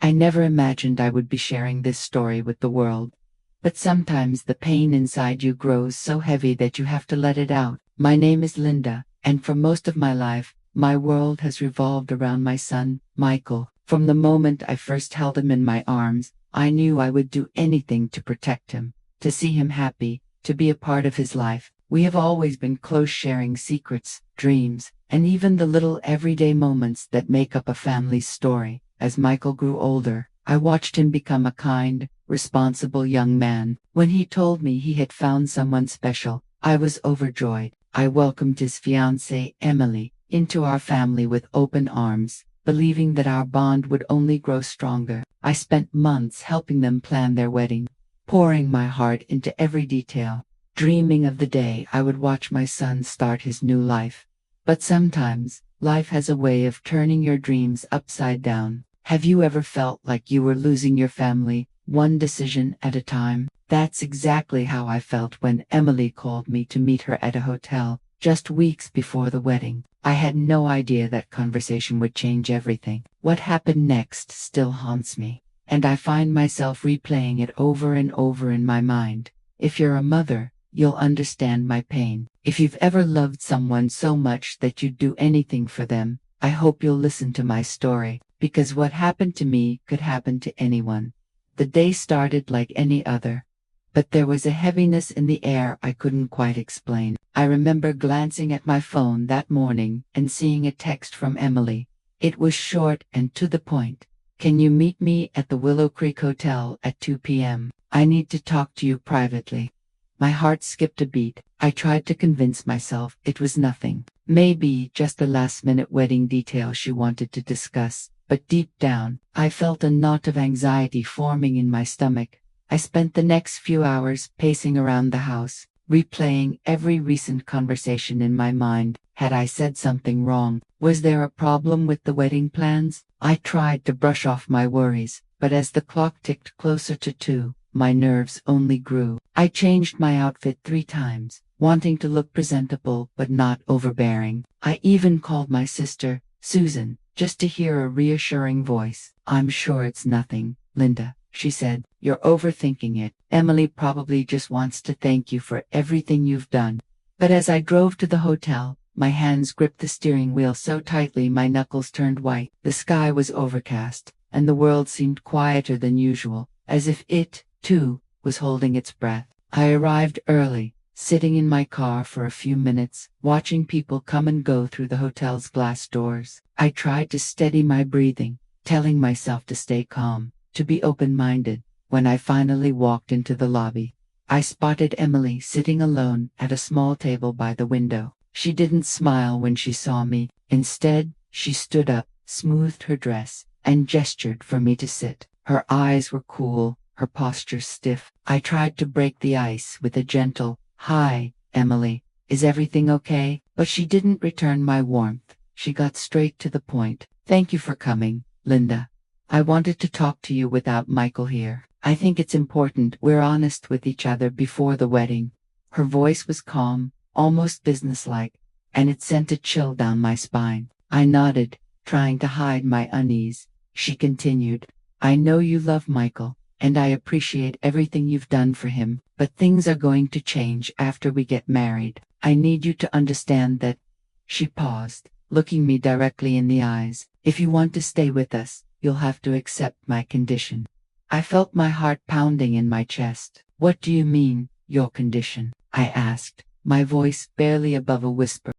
I never imagined I would be sharing this story with the world. But sometimes the pain inside you grows so heavy that you have to let it out. My name is Linda, and for most of my life, my world has revolved around my son, Michael. From the moment I first held him in my arms, I knew I would do anything to protect him, to see him happy, to be a part of his life. We have always been close, sharing secrets, dreams, and even the little everyday moments that make up a family's story. As Michael grew older, I watched him become a kind, responsible young man. When he told me he had found someone special, I was overjoyed. I welcomed his fiancée, Emily, into our family with open arms, believing that our bond would only grow stronger. I spent months helping them plan their wedding, pouring my heart into every detail, dreaming of the day I would watch my son start his new life. But sometimes, life has a way of turning your dreams upside down. Have you ever felt like you were losing your family, one decision at a time? That's exactly how I felt when Emily called me to meet her at a hotel, just weeks before the wedding. I had no idea that conversation would change everything. What happened next still haunts me, and I find myself replaying it over and over in my mind. If you're a mother, you'll understand my pain. If you've ever loved someone so much that you'd do anything for them, I hope you'll listen to my story, because what happened to me could happen to anyone. The day started like any other, but there was a heaviness in the air I couldn't quite explain. I remember glancing at my phone that morning and seeing a text from Emily. It was short and to the point. Can you meet me at the Willow Creek Hotel at 2 p.m.? I need to talk to you privately. My heart skipped a beat. I tried to convince myself it was nothing. Maybe just a last-minute wedding detail she wanted to discuss. But deep down, I felt a knot of anxiety forming in my stomach. I spent the next few hours pacing around the house, replaying every recent conversation in my mind. Had I said something wrong? Was there a problem with the wedding plans? I tried to brush off my worries, but as the clock ticked closer to 2, my nerves only grew. I changed my outfit 3 times, wanting to look presentable but not overbearing. I even called my sister, Susan, just to hear a reassuring voice. I'm sure it's nothing, Linda, she said. You're overthinking it. Emily probably just wants to thank you for everything you've done. But as I drove to the hotel, my hands gripped the steering wheel so tightly my knuckles turned white. The sky was overcast, and the world seemed quieter than usual, as if it, too, was holding its breath. I arrived early, sitting in my car for a few minutes, watching people come and go through the hotel's glass doors. I tried to steady my breathing, telling myself to stay calm, to be open-minded. When I finally walked into the lobby, I spotted Emily sitting alone at a small table by the window. She didn't smile when she saw me. Instead, she stood up, smoothed her dress, and gestured for me to sit. Her eyes were cool, her posture stiff. I tried to break the ice with a gentle, "Hi, Emily, is everything okay?" But she didn't return my warmth. She got straight to the point. "Thank you for coming, Linda. I wanted to talk to you without Michael here. I think it's important we're honest with each other before the wedding." Her voice was calm, almost businesslike, and it sent a chill down my spine. I nodded, trying to hide my unease. She continued, "I know you love Michael, and I appreciate everything you've done for him, but things are going to change after we get married. I need you to understand that." She paused, looking me directly in the eyes. "If you want to stay with us, you'll have to accept my condition." I felt my heart pounding in my chest. "What do you mean, your condition?" I asked, my voice barely above a whisper.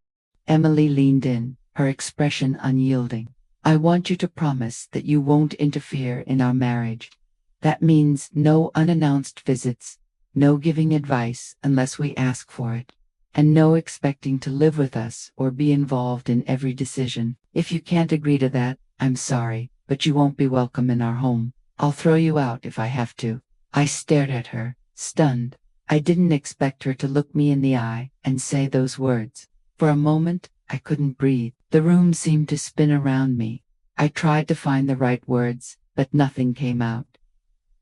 Emily leaned in, her expression unyielding. "I want you to promise that you won't interfere in our marriage. That means no unannounced visits, no giving advice unless we ask for it, and no expecting to live with us or be involved in every decision. If you can't agree to that, I'm sorry, but you won't be welcome in our home. I'll throw you out if I have to." I stared at her, stunned. I didn't expect her to look me in the eye and say those words. For a moment, I couldn't breathe. The room seemed to spin around me. I tried to find the right words, but nothing came out.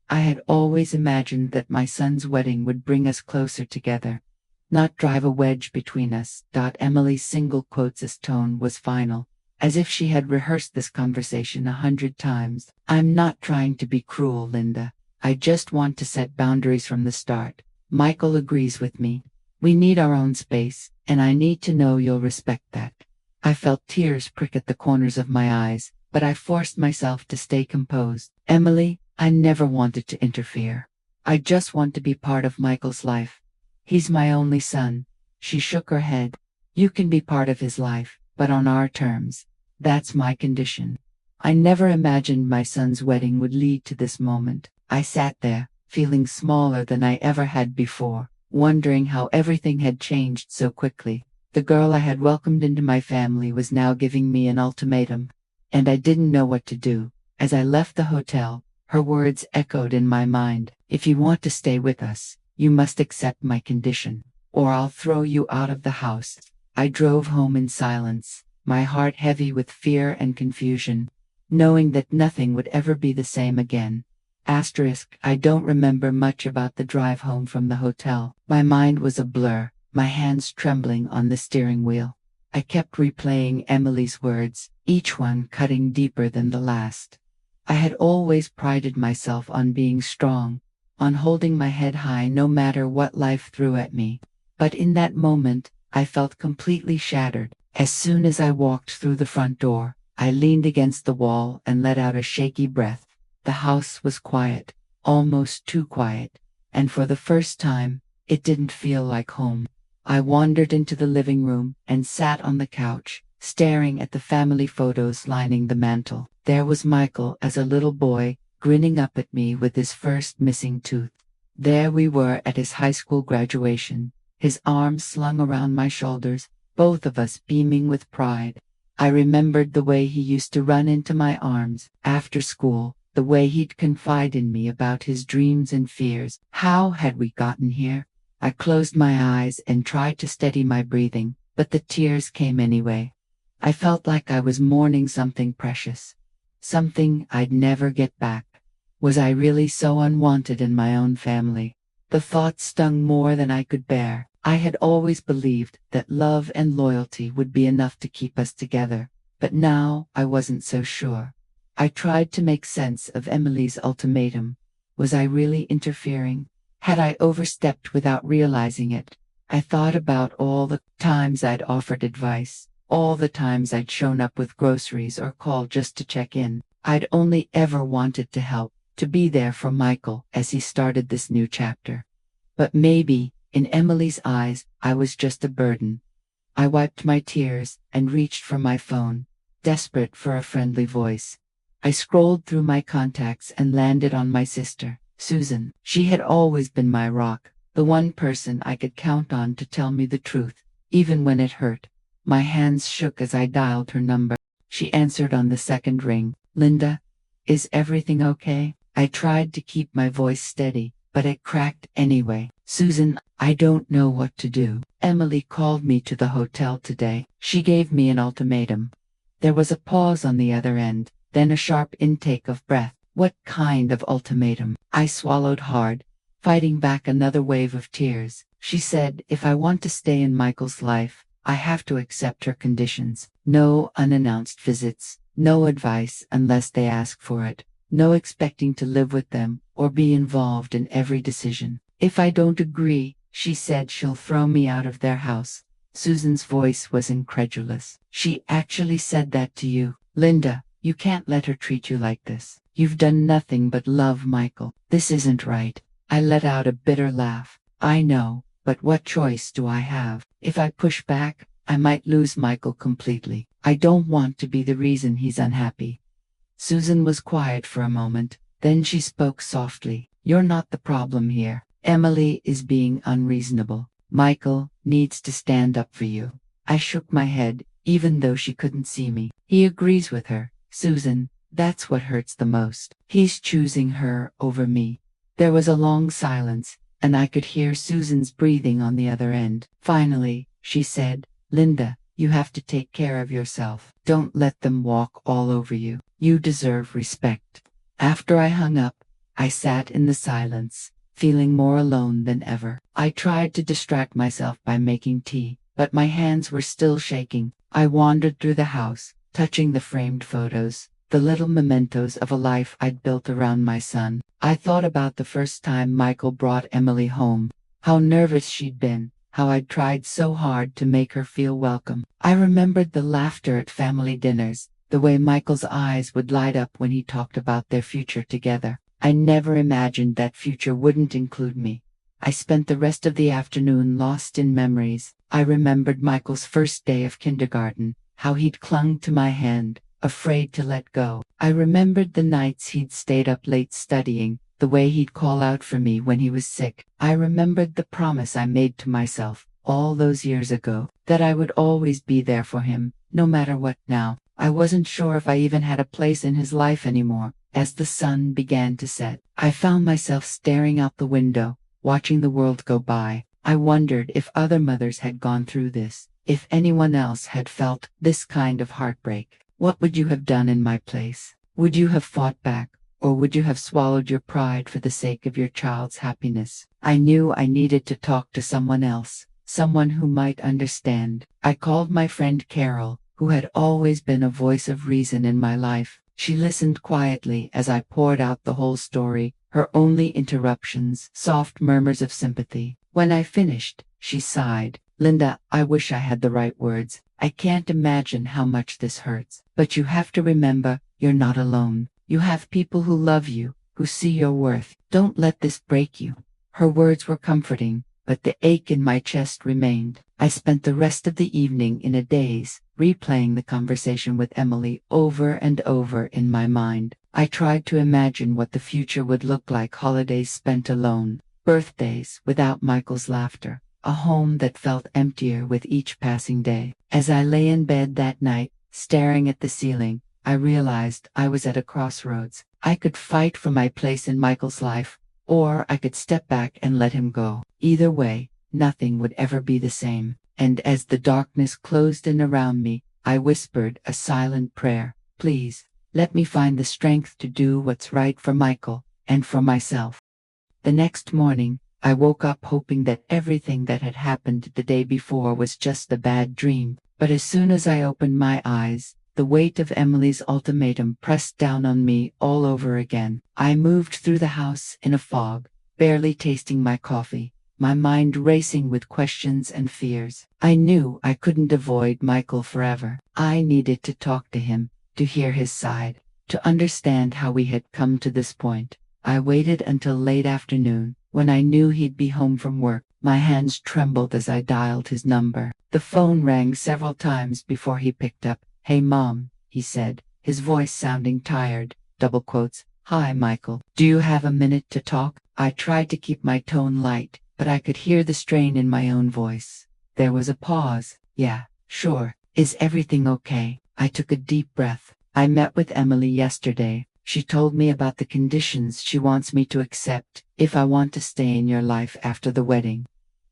I had always imagined that my son's wedding would bring us closer together, not drive a wedge between us. Emily's single quotes' tone was final. as if she had rehearsed this conversation 100 times. I'm not trying to be cruel, Linda. I just want to set boundaries from the start. Michael agrees with me. We need our own space, and I need to know you'll respect that. I felt tears prick at the corners of my eyes, but I forced myself to stay composed. Emily, I never wanted to interfere. I just want to be part of Michael's life. He's my only son. She shook her head. You can be part of his life, but on our terms. That's my condition. I never imagined my son's wedding would lead to this moment. I sat there, feeling smaller than I ever had before, wondering how everything had changed so quickly. The girl I had welcomed into my family was now giving me an ultimatum, and I didn't know what to do. As I left the hotel, her words echoed in my mind. If you want to stay with us, you must accept my condition, or I'll throw you out of the house. I drove home in silence, my heart heavy with fear and confusion, knowing that nothing would ever be the same again. I don't remember much about the drive home from the hotel. My mind was a blur, my hands trembling on the steering wheel. I kept replaying Emily's words, each one cutting deeper than the last. I had always prided myself on being strong, on holding my head high no matter what life threw at me. But in that moment, I felt completely shattered. As soon as I walked through the front door, I leaned against the wall and let out a shaky breath. The house was quiet, almost too quiet, and for the first time, it didn't feel like home. I wandered into the living room and sat on the couch, staring at the family photos lining the mantel. There was Michael as a little boy, grinning up at me with his first missing tooth. There we were at his high school graduation, his arms slung around my shoulders, both of us beaming with pride. I remembered the way he used to run into my arms after school, the way he'd confide in me about his dreams and fears. How had we gotten here? I closed my eyes and tried to steady my breathing, but the tears came anyway. I felt like I was mourning something precious, something I'd never get back. Was I really so unwanted in my own family? The thought stung more than I could bear. I had always believed that love and loyalty would be enough to keep us together, but now I wasn't so sure. I tried to make sense of Emily's ultimatum. Was I really interfering? Had I overstepped without realizing it? I thought about all the times I'd offered advice, all the times I'd shown up with groceries or called just to check in. I'd only ever wanted to help, to be there for Michael as he started this new chapter. But maybe, in Emily's eyes, I was just a burden. I wiped my tears and reached for my phone, desperate for a friendly voice. I scrolled through my contacts and landed on my sister, Susan. She had always been my rock, the one person I could count on to tell me the truth, even when it hurt. My hands shook as I dialed her number. She answered on the second ring. Linda, is everything okay? I tried to keep my voice steady, but it cracked anyway. Susan, I don't know what to do. Emily called me to the hotel today. She gave me an ultimatum. There was a pause on the other end, then a sharp intake of breath. What kind of ultimatum? I swallowed hard, fighting back another wave of tears. She said if I want to stay in Michael's life, I have to accept her conditions. No unannounced visits, no advice unless they ask for it, no expecting to live with them or be involved in every decision. If I don't agree, she said she'll throw me out of their house. Susan's voice was incredulous. She actually said that to you? Linda, you can't let her treat you like this. You've done nothing but love Michael. This isn't right. I let out a bitter laugh. I know, but what choice do I have? If I push back, I might lose Michael completely. I don't want to be the reason he's unhappy. Susan was quiet for a moment, then she spoke softly. You're not the problem here. Emily is being unreasonable. Michael needs to stand up for you. I shook my head, even though she couldn't see me. He agrees with her. Susan, that's what hurts the most. He's choosing her over me. There was a long silence, and I could hear Susan's breathing on the other end. Finally, she said, Linda, you have to take care of yourself. Don't let them walk all over you. You deserve respect. After I hung up, I sat in the silence, feeling more alone than ever. I tried to distract myself by making tea, but my hands were still shaking. I wandered through the house, touching the framed photos, the little mementos of a life I'd built around my son. I thought about the first time Michael brought Emily home, how nervous she'd been, how I'd tried so hard to make her feel welcome. I remembered the laughter at family dinners, the way Michael's eyes would light up when he talked about their future together. I never imagined that future wouldn't include me. I spent the rest of the afternoon lost in memories. I remembered Michael's first day of kindergarten, how he'd clung to my hand, afraid to let go. I remembered the nights he'd stayed up late studying, the way he'd call out for me when he was sick. I remembered the promise I made to myself, all those years ago, that I would always be there for him, no matter what. Now, I wasn't sure if I even had a place in his life anymore. As the sun began to set, I found myself staring out the window, watching the world go by. I wondered if other mothers had gone through this, if anyone else had felt this kind of heartbreak. What would you have done in my place? Would you have fought back, or would you have swallowed your pride for the sake of your child's happiness? I knew I needed to talk to someone else, someone who might understand. I called my friend Carol, who had always been a voice of reason in my life. She listened quietly as I poured out the whole story, her only interruptions soft murmurs of sympathy. When I finished, she sighed. Linda, I wish I had the right words. I can't imagine how much this hurts. But you have to remember, you're not alone. You have people who love you, who see your worth. Don't let this break you. Her words were comforting, but the ache in my chest remained. I spent the rest of the evening in a daze, replaying the conversation with Emily over and over in my mind. I tried to imagine what the future would look like: holidays spent alone, birthdays without Michael's laughter, a home that felt emptier with each passing day. As I lay in bed that night, staring at the ceiling, I realized I was at a crossroads. I could fight for my place in Michael's life, or I could step back and let him go. Either way, nothing would ever be the same. And as the darkness closed in around me, I whispered a silent prayer. Please, let me find the strength to do what's right for Michael, and for myself. The next morning, I woke up hoping that everything that had happened the day before was just a bad dream. But as soon as I opened my eyes, the weight of Emily's ultimatum pressed down on me all over again. I moved through the house in a fog, barely tasting my coffee, my mind racing with questions and fears. I knew I couldn't avoid Michael forever. I needed to talk to him, to hear his side, to understand how we had come to this point. I waited until late afternoon, when I knew he'd be home from work. My hands trembled as I dialed his number. The phone rang several times before he picked up. "Hey Mom," he said, his voice sounding tired. Double quotes. "Hi Michael. Do you have a minute to talk?" I tried to keep my tone light, but I could hear the strain in my own voice. There was a pause. "Yeah, sure. Is everything okay?" I took a deep breath. "I met with Emily yesterday. She told me about the conditions she wants me to accept if I want to stay in your life after the wedding."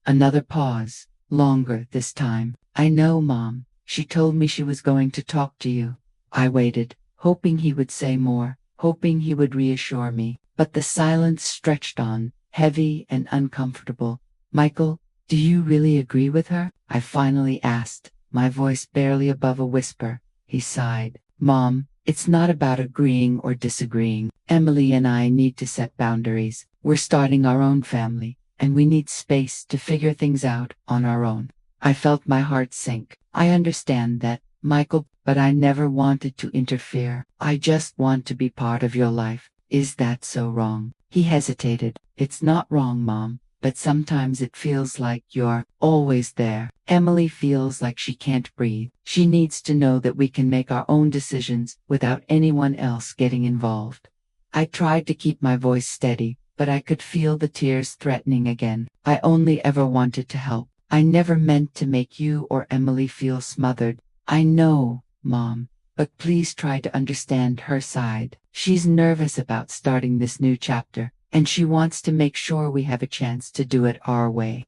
Another pause. Longer this time. "I know, Mom. She told me she was going to talk to you." I waited, hoping he would say more, hoping he would reassure me. But the silence stretched on, heavy and uncomfortable. "Michael, do you really agree with her?" I finally asked, my voice barely above a whisper. He sighed. "Mom, it's not about agreeing or disagreeing. Emily and I need to set boundaries. We're starting our own family, and we need space to figure things out on our own." I felt my heart sink. "I understand that, Michael, but I never wanted to interfere. I just want to be part of your life. Is that so wrong?" He hesitated. "It's not wrong, Mom, but sometimes it feels like you're always there. Emily feels like she can't breathe. She needs to know that we can make our own decisions without anyone else getting involved." I tried to keep my voice steady, but I could feel the tears threatening again. "I only ever wanted to help. I never meant to make you or Emily feel smothered." "I know, Mom, but please try to understand her side. She's nervous about starting this new chapter, and she wants to make sure we have a chance to do it our way."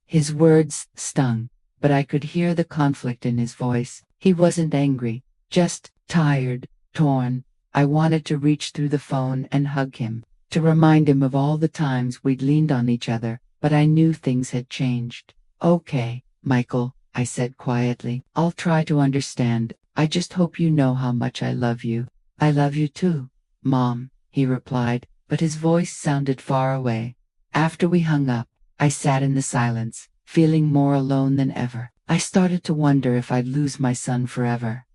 His words stung, but I could hear the conflict in his voice. He wasn't angry, just tired, torn. I wanted to reach through the phone and hug him, to remind him of all the times we'd leaned on each other, but I knew things had changed. "Okay, Michael," I said quietly. "I'll try to understand. I just hope you know how much I love you." "I love you too, Mom," he replied, but his voice sounded far away. After we hung up, I sat in the silence, feeling more alone than ever. I started to wonder if I'd lose my son forever.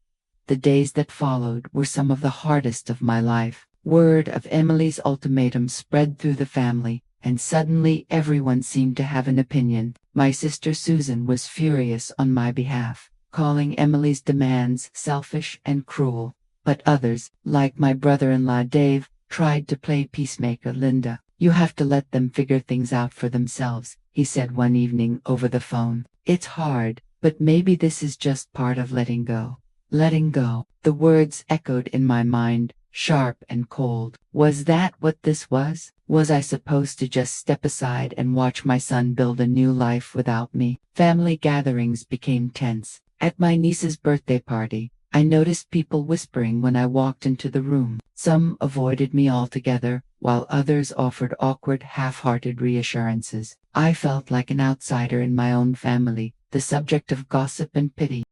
The days that followed were some of the hardest of my life. Word of Emily's ultimatum spread through the family, and suddenly everyone seemed to have an opinion. My sister Susan was furious on my behalf, calling Emily's demands selfish and cruel. But others, like my brother-in-law Dave, tried to play peacemaker. "Linda, you have to let them figure things out for themselves," he said one evening over the phone. "It's hard, but maybe this is just part of letting go." Letting go. The words echoed in my mind, sharp and cold. Was that what this was? Was I supposed to just step aside and watch my son build a new life without me? Family gatherings became tense. At my niece's birthday party, I noticed people whispering when I walked into the room. Some avoided me altogether, while others offered awkward, half-hearted reassurances. I felt like an outsider in my own family, the subject of gossip and pity.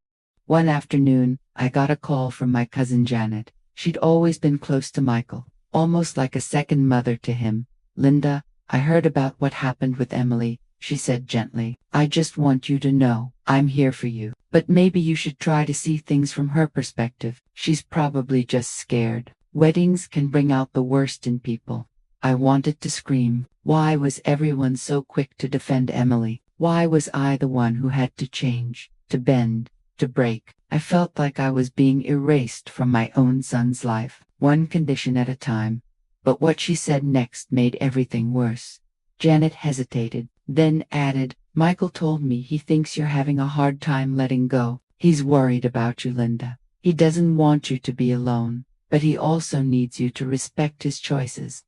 One afternoon, I got a call from my cousin Janet. She'd always been close to Michael, almost like a second mother to him. "Linda, I heard about what happened with Emily," she said gently. "I just want you to know, I'm here for you. But maybe you should try to see things from her perspective. She's probably just scared." Weddings can bring out the worst in people. I wanted to scream. Why was everyone so quick to defend Emily? Why was I the one who had to change, to bend, to break? I felt like I was being erased from my own son's life, one condition at a time. But what she said next made everything worse. Janet hesitated, then added, "Michael told me he thinks you're having a hard time letting go. He's worried about you, Linda. He doesn't want you to be alone, but he also needs you to respect his choices."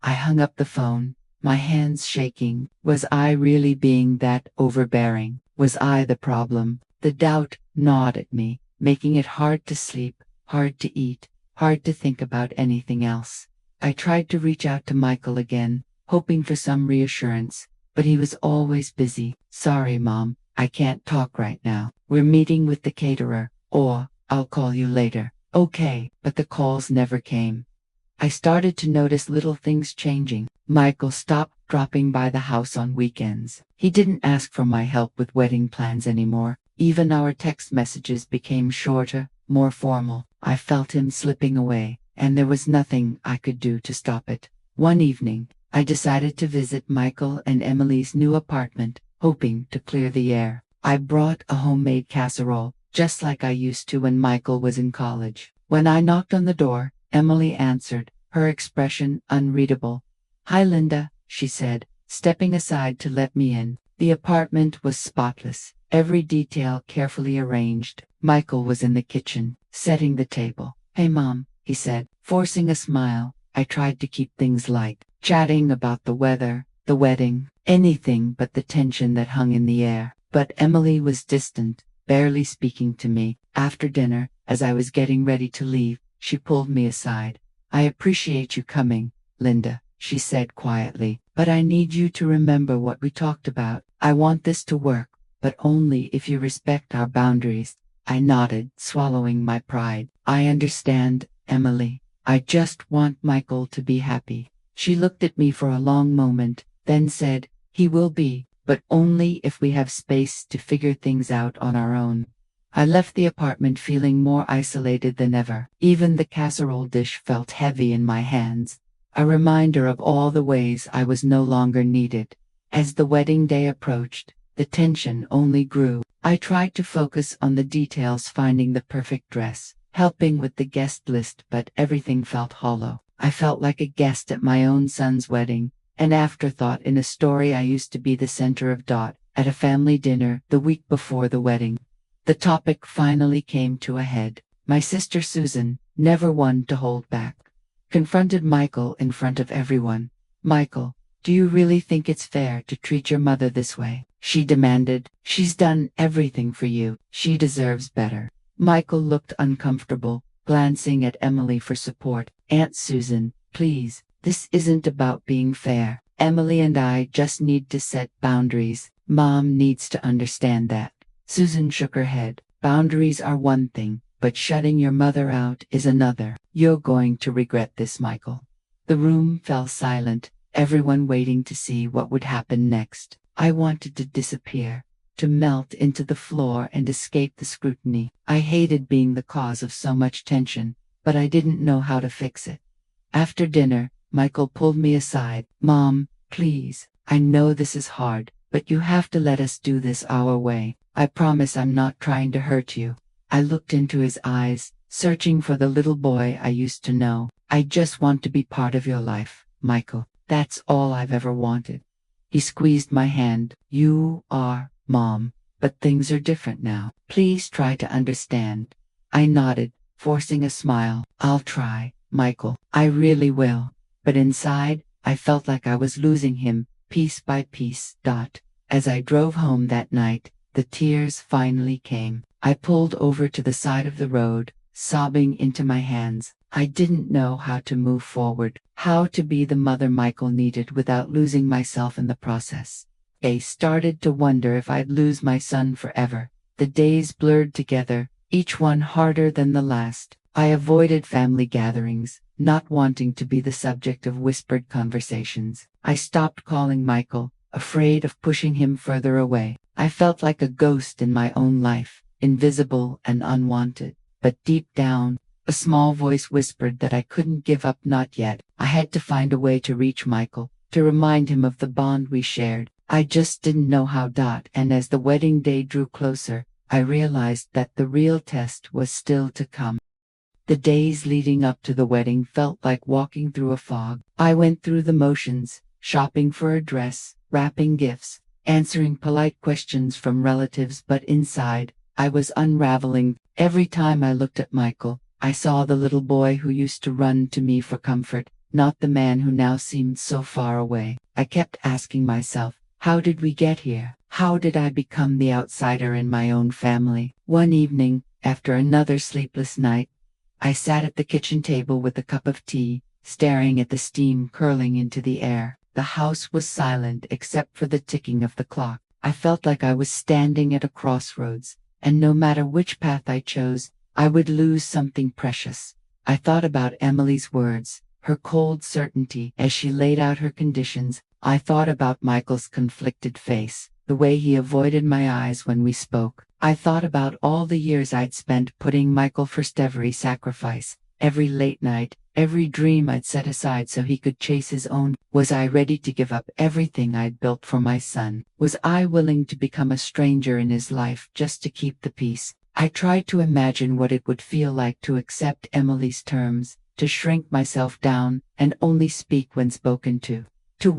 I hung up the phone, my hands shaking. Was I really being that overbearing? Was I the problem? The doubt gnawed at me, making it hard to sleep, hard to eat, hard to think about anything else. I tried to reach out to Michael again, hoping for some reassurance, but he was always busy. "Sorry, Mom, I can't talk right now. We're meeting with the caterer," or "I'll call you later." "Okay," but the calls never came. I started to notice little things changing. Michael stopped dropping by the house on weekends. He didn't ask for my help with wedding plans anymore. Even our text messages became shorter, more formal. I felt him slipping away, and there was nothing I could do to stop it. One evening, I decided to visit Michael and Emily's new apartment, hoping to clear the air. I brought a homemade casserole, just like I used to when Michael was in college. When I knocked on the door, Emily answered, her expression unreadable. "Hi, Linda," she said, stepping aside to let me in. The apartment was spotless, every detail carefully arranged. Michael was in the kitchen, setting the table. "Hey, Mom," he said, forcing a smile. I tried to keep things light, chatting about the weather, the wedding, anything but the tension that hung in the air. But Emily was distant, barely speaking to me. After dinner, as I was getting ready to leave, she pulled me aside. "I appreciate you coming, Linda," she said quietly, "but I need you to remember what we talked about. I want this to work, but only if you respect our boundaries." I nodded, swallowing my pride. "I understand, Emily. I just want Michael to be happy." She looked at me for a long moment, then said, "He will be, but only if we have space to figure things out on our own." I left the apartment feeling more isolated than ever. Even the casserole dish felt heavy in my hands, a reminder of all the ways I was no longer needed. As the wedding day approached, the tension only grew. I tried to focus on the details, finding the perfect dress, helping with the guest list, but everything felt hollow. I felt like a guest at my own son's wedding, an afterthought in a story I used to be the center of. At a family dinner the week before the wedding, the topic finally came to a head. My sister Susan, never one to hold back, confronted Michael in front of everyone. "Michael, do you really think it's fair to treat your mother this way?" she demanded. "She's done everything for you. She deserves better." Michael looked uncomfortable, glancing at Emily for support. "Aunt Susan, please, this isn't about being fair. Emily and I just need to set boundaries. Mom needs to understand that." Susan shook her head. "Boundaries are one thing, but shutting your mother out is another. You're going to regret this, Michael." The room fell silent, everyone waiting to see what would happen next. I wanted to disappear, to melt into the floor and escape the scrutiny. I hated being the cause of so much tension, but I didn't know how to fix it. After dinner, Michael pulled me aside. "Mom, please, I know this is hard, but you have to let us do this our way. I promise I'm not trying to hurt you." I looked into his eyes, searching for the little boy I used to know. "I just want to be part of your life, Michael. That's all I've ever wanted." He squeezed my hand. "You are, Mom, but things are different now. Please try to understand." I nodded, forcing a smile. "I'll try, Michael. I really will." But inside, I felt like I was losing him, piece by piece. As I drove home that night, the tears finally came. I pulled over to the side of the road, sobbing into my hands. I didn't know how to move forward, how to be the mother Michael needed without losing myself in the process. I started to wonder if I'd lose my son forever. The days blurred together, each one harder than the last. I avoided family gatherings, not wanting to be the subject of whispered conversations. I stopped calling Michael, afraid of pushing him further away. I felt like a ghost in my own life, invisible and unwanted. But deep down, a small voice whispered that I couldn't give up, not yet. I had to find a way to reach Michael, to remind him of the bond we shared. I just didn't know how. And as the wedding day drew closer, I realized that the real test was still to come. The days leading up to the wedding felt like walking through a fog. I went through the motions, shopping for a dress, wrapping gifts, answering polite questions from relatives, but inside, I was unraveling. Every time I looked at Michael, I saw the little boy who used to run to me for comfort, not the man who now seemed so far away. I kept asking myself, how did we get here? How did I become the outsider in my own family? One evening, after another sleepless night, I sat at the kitchen table with a cup of tea, staring at the steam curling into the air. The house was silent except for the ticking of the clock. I felt like I was standing at a crossroads, and no matter which path I chose, I would lose something precious. I thought about Emily's words, her cold certainty as she laid out her conditions. I thought about Michael's conflicted face, the way he avoided my eyes when we spoke. I thought about all the years I'd spent putting Michael first, every sacrifice, every late night, every dream I'd set aside so he could chase his own. Was I ready to give up everything I'd built for my son? Was I willing to become a stranger in his life just to keep the peace? I tried to imagine what it would feel like to accept Emily's terms, to shrink myself down and only speak when spoken to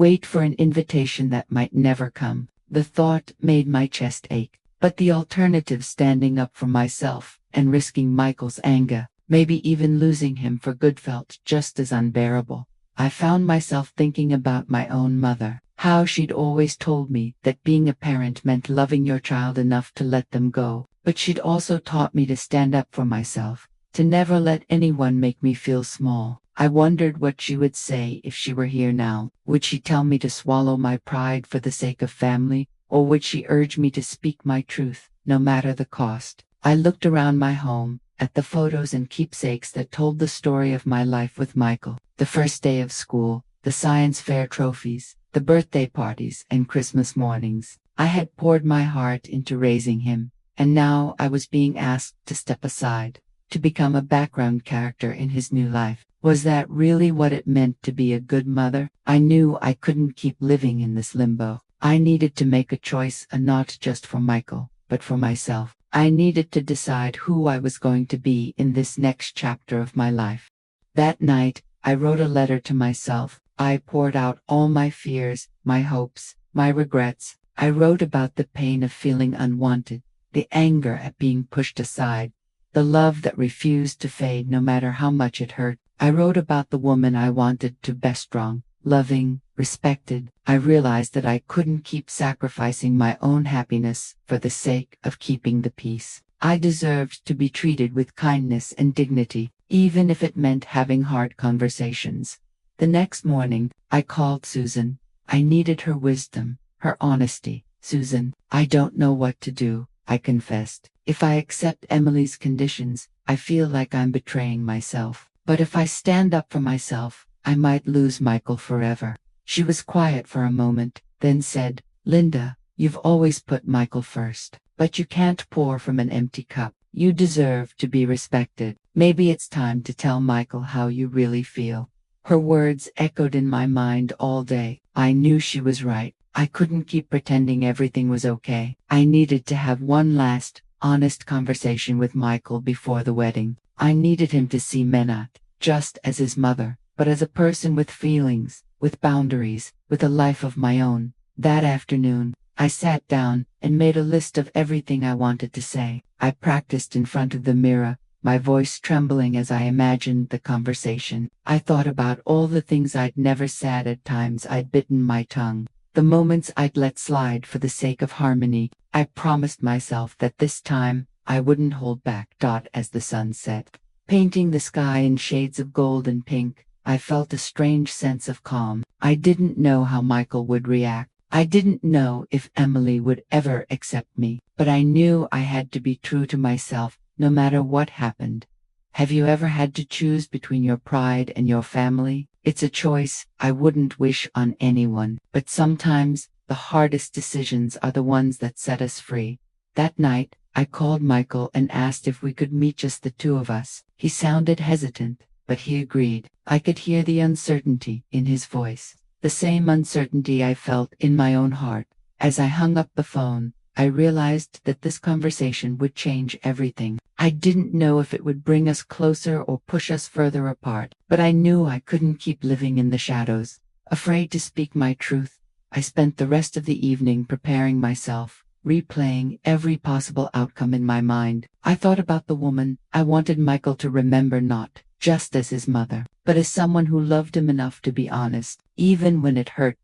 wait for an invitation that might never come. The thought made my chest ache, but the alternative, standing up for myself and risking Michael's anger, maybe even losing him for good, felt just as unbearable. I found myself thinking about my own mother, how she'd always told me that being a parent meant loving your child enough to let them go, but she'd also taught me to stand up for myself, to never let anyone make me feel small. I wondered what she would say if she were here now. Would she tell me to swallow my pride for the sake of family, or would she urge me to speak my truth, no matter the cost? I looked around my home, at the photos and keepsakes that told the story of my life with Michael. The first day of school, the science fair trophies, the birthday parties and Christmas mornings. I had poured my heart into raising him, and now I was being asked to step aside, to become a background character in his new life. Was that really what it meant to be a good mother? I knew I couldn't keep living in this limbo. I needed to make a choice, and not just for Michael, but for myself. I needed to decide who I was going to be in this next chapter of my life. That night, I wrote a letter to myself. I poured out all my fears, my hopes, my regrets. I wrote about the pain of feeling unwanted, the anger at being pushed aside, the love that refused to fade no matter how much it hurt. I wrote about the woman I wanted to be, strong, loving, respected. I realized that I couldn't keep sacrificing my own happiness for the sake of keeping the peace. I deserved to be treated with kindness and dignity, even if it meant having hard conversations. The next morning, I called Susan. I needed her wisdom, her honesty. "Susan, I don't know what to do," I confessed. "If I accept Emily's conditions, I feel like I'm betraying myself. But if I stand up for myself, I might lose Michael forever." She was quiet for a moment, then said, "Linda, you've always put Michael first. But you can't pour from an empty cup. You deserve to be respected. Maybe it's time to tell Michael how you really feel." Her words echoed in my mind all day. I knew she was right. I couldn't keep pretending everything was okay. I needed to have one last, honest conversation with Michael before the wedding. I needed him to see me not just as his mother, but as a person with feelings, with boundaries, with a life of my own. That afternoon, I sat down and made a list of everything I wanted to say. I practiced in front of the mirror, my voice trembling as I imagined the conversation. I thought about all the things I'd never said, at times I'd bitten my tongue, the moments I'd let slide for the sake of harmony. I promised myself that this time, I wouldn't hold back. As the sun set, painting the sky in shades of gold and pink, I felt a strange sense of calm. I didn't know how Michael would react. I didn't know if Emily would ever accept me, but I knew I had to be true to myself, no matter what happened. Have you ever had to choose between your pride and your family? It's a choice I wouldn't wish on anyone, but sometimes the hardest decisions are the ones that set us free. That night, I called Michael and asked if we could meet, just the two of us. He sounded hesitant, but he agreed. I could hear the uncertainty in his voice, the same uncertainty I felt in my own heart. As I hung up the phone, I realized that this conversation would change everything. I didn't know if it would bring us closer or push us further apart, but I knew I couldn't keep living in the shadows, afraid to speak my truth. I spent the rest of the evening preparing myself, replaying every possible outcome in my mind. I thought about the woman I wanted Michael to remember, not just as his mother, but as someone who loved him enough to be honest, even when it hurt.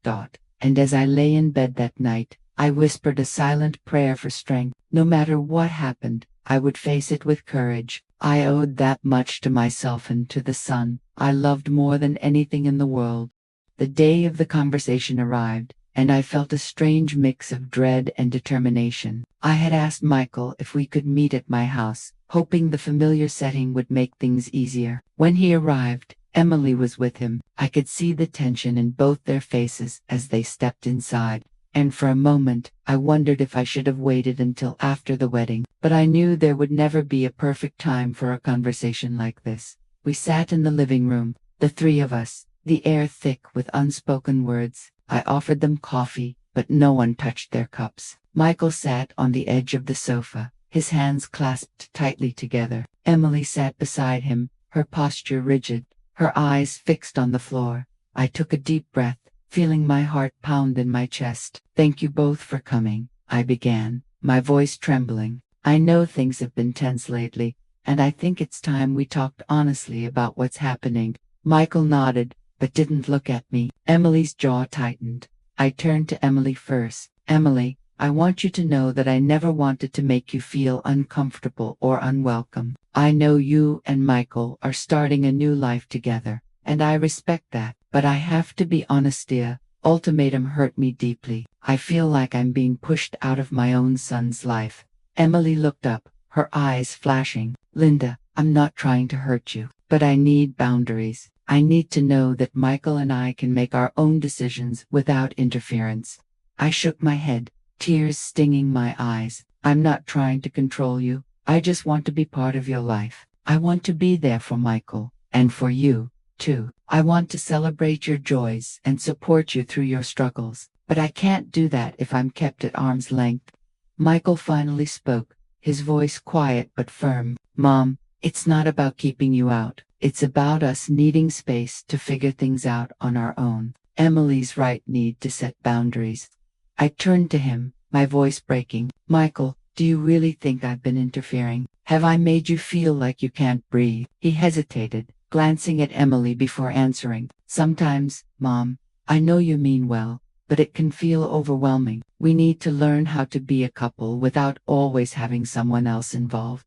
And as I lay in bed that night, I whispered a silent prayer for strength. No matter what happened, I would face it with courage. I owed that much to myself and to the son I loved more than anything in the world. The day of the conversation arrived, and I felt a strange mix of dread and determination. I had asked Michael if we could meet at my house, hoping the familiar setting would make things easier. When he arrived, Emily was with him. I could see the tension in both their faces as they stepped inside, and for a moment, I wondered if I should have waited until after the wedding. But I knew there would never be a perfect time for a conversation like this. We sat in the living room, the three of us, the air thick with unspoken words. I offered them coffee, but no one touched their cups. Michael sat on the edge of the sofa, his hands clasped tightly together. Emily sat beside him, her posture rigid, her eyes fixed on the floor. I took a deep breath, feeling my heart pound in my chest. "Thank you both for coming," I began, my voice trembling. "I know things have been tense lately, and I think it's time we talked honestly about what's happening." Michael nodded, but didn't look at me. Emily's jaw tightened. I turned to Emily first. "Emily, I want you to know that I never wanted to make you feel uncomfortable or unwelcome. I know you and Michael are starting a new life together, and I respect that. But I have to be honest, dear. Ultimatum hurt me deeply. I feel like I'm being pushed out of my own son's life." Emily looked up, her eyes flashing. "Linda, I'm not trying to hurt you, but I need boundaries. I need to know that Michael and I can make our own decisions without interference." I shook my head, tears stinging my eyes. "I'm not trying to control you. I just want to be part of your life. I want to be there for Michael, and for you, too. I want to celebrate your joys and support you through your struggles, but I can't do that if I'm kept at arm's length." Michael finally spoke, his voice quiet but firm. "Mom, it's not about keeping you out. It's about us needing space to figure things out on our own. Emily's right, need to set boundaries." I turned to him, my voice breaking. "Michael, do you really think I've been interfering? Have I made you feel like you can't breathe?" He hesitated, glancing at Emily before answering. "Sometimes, Mom, I know you mean well, but it can feel overwhelming. We need to learn how to be a couple without always having someone else involved."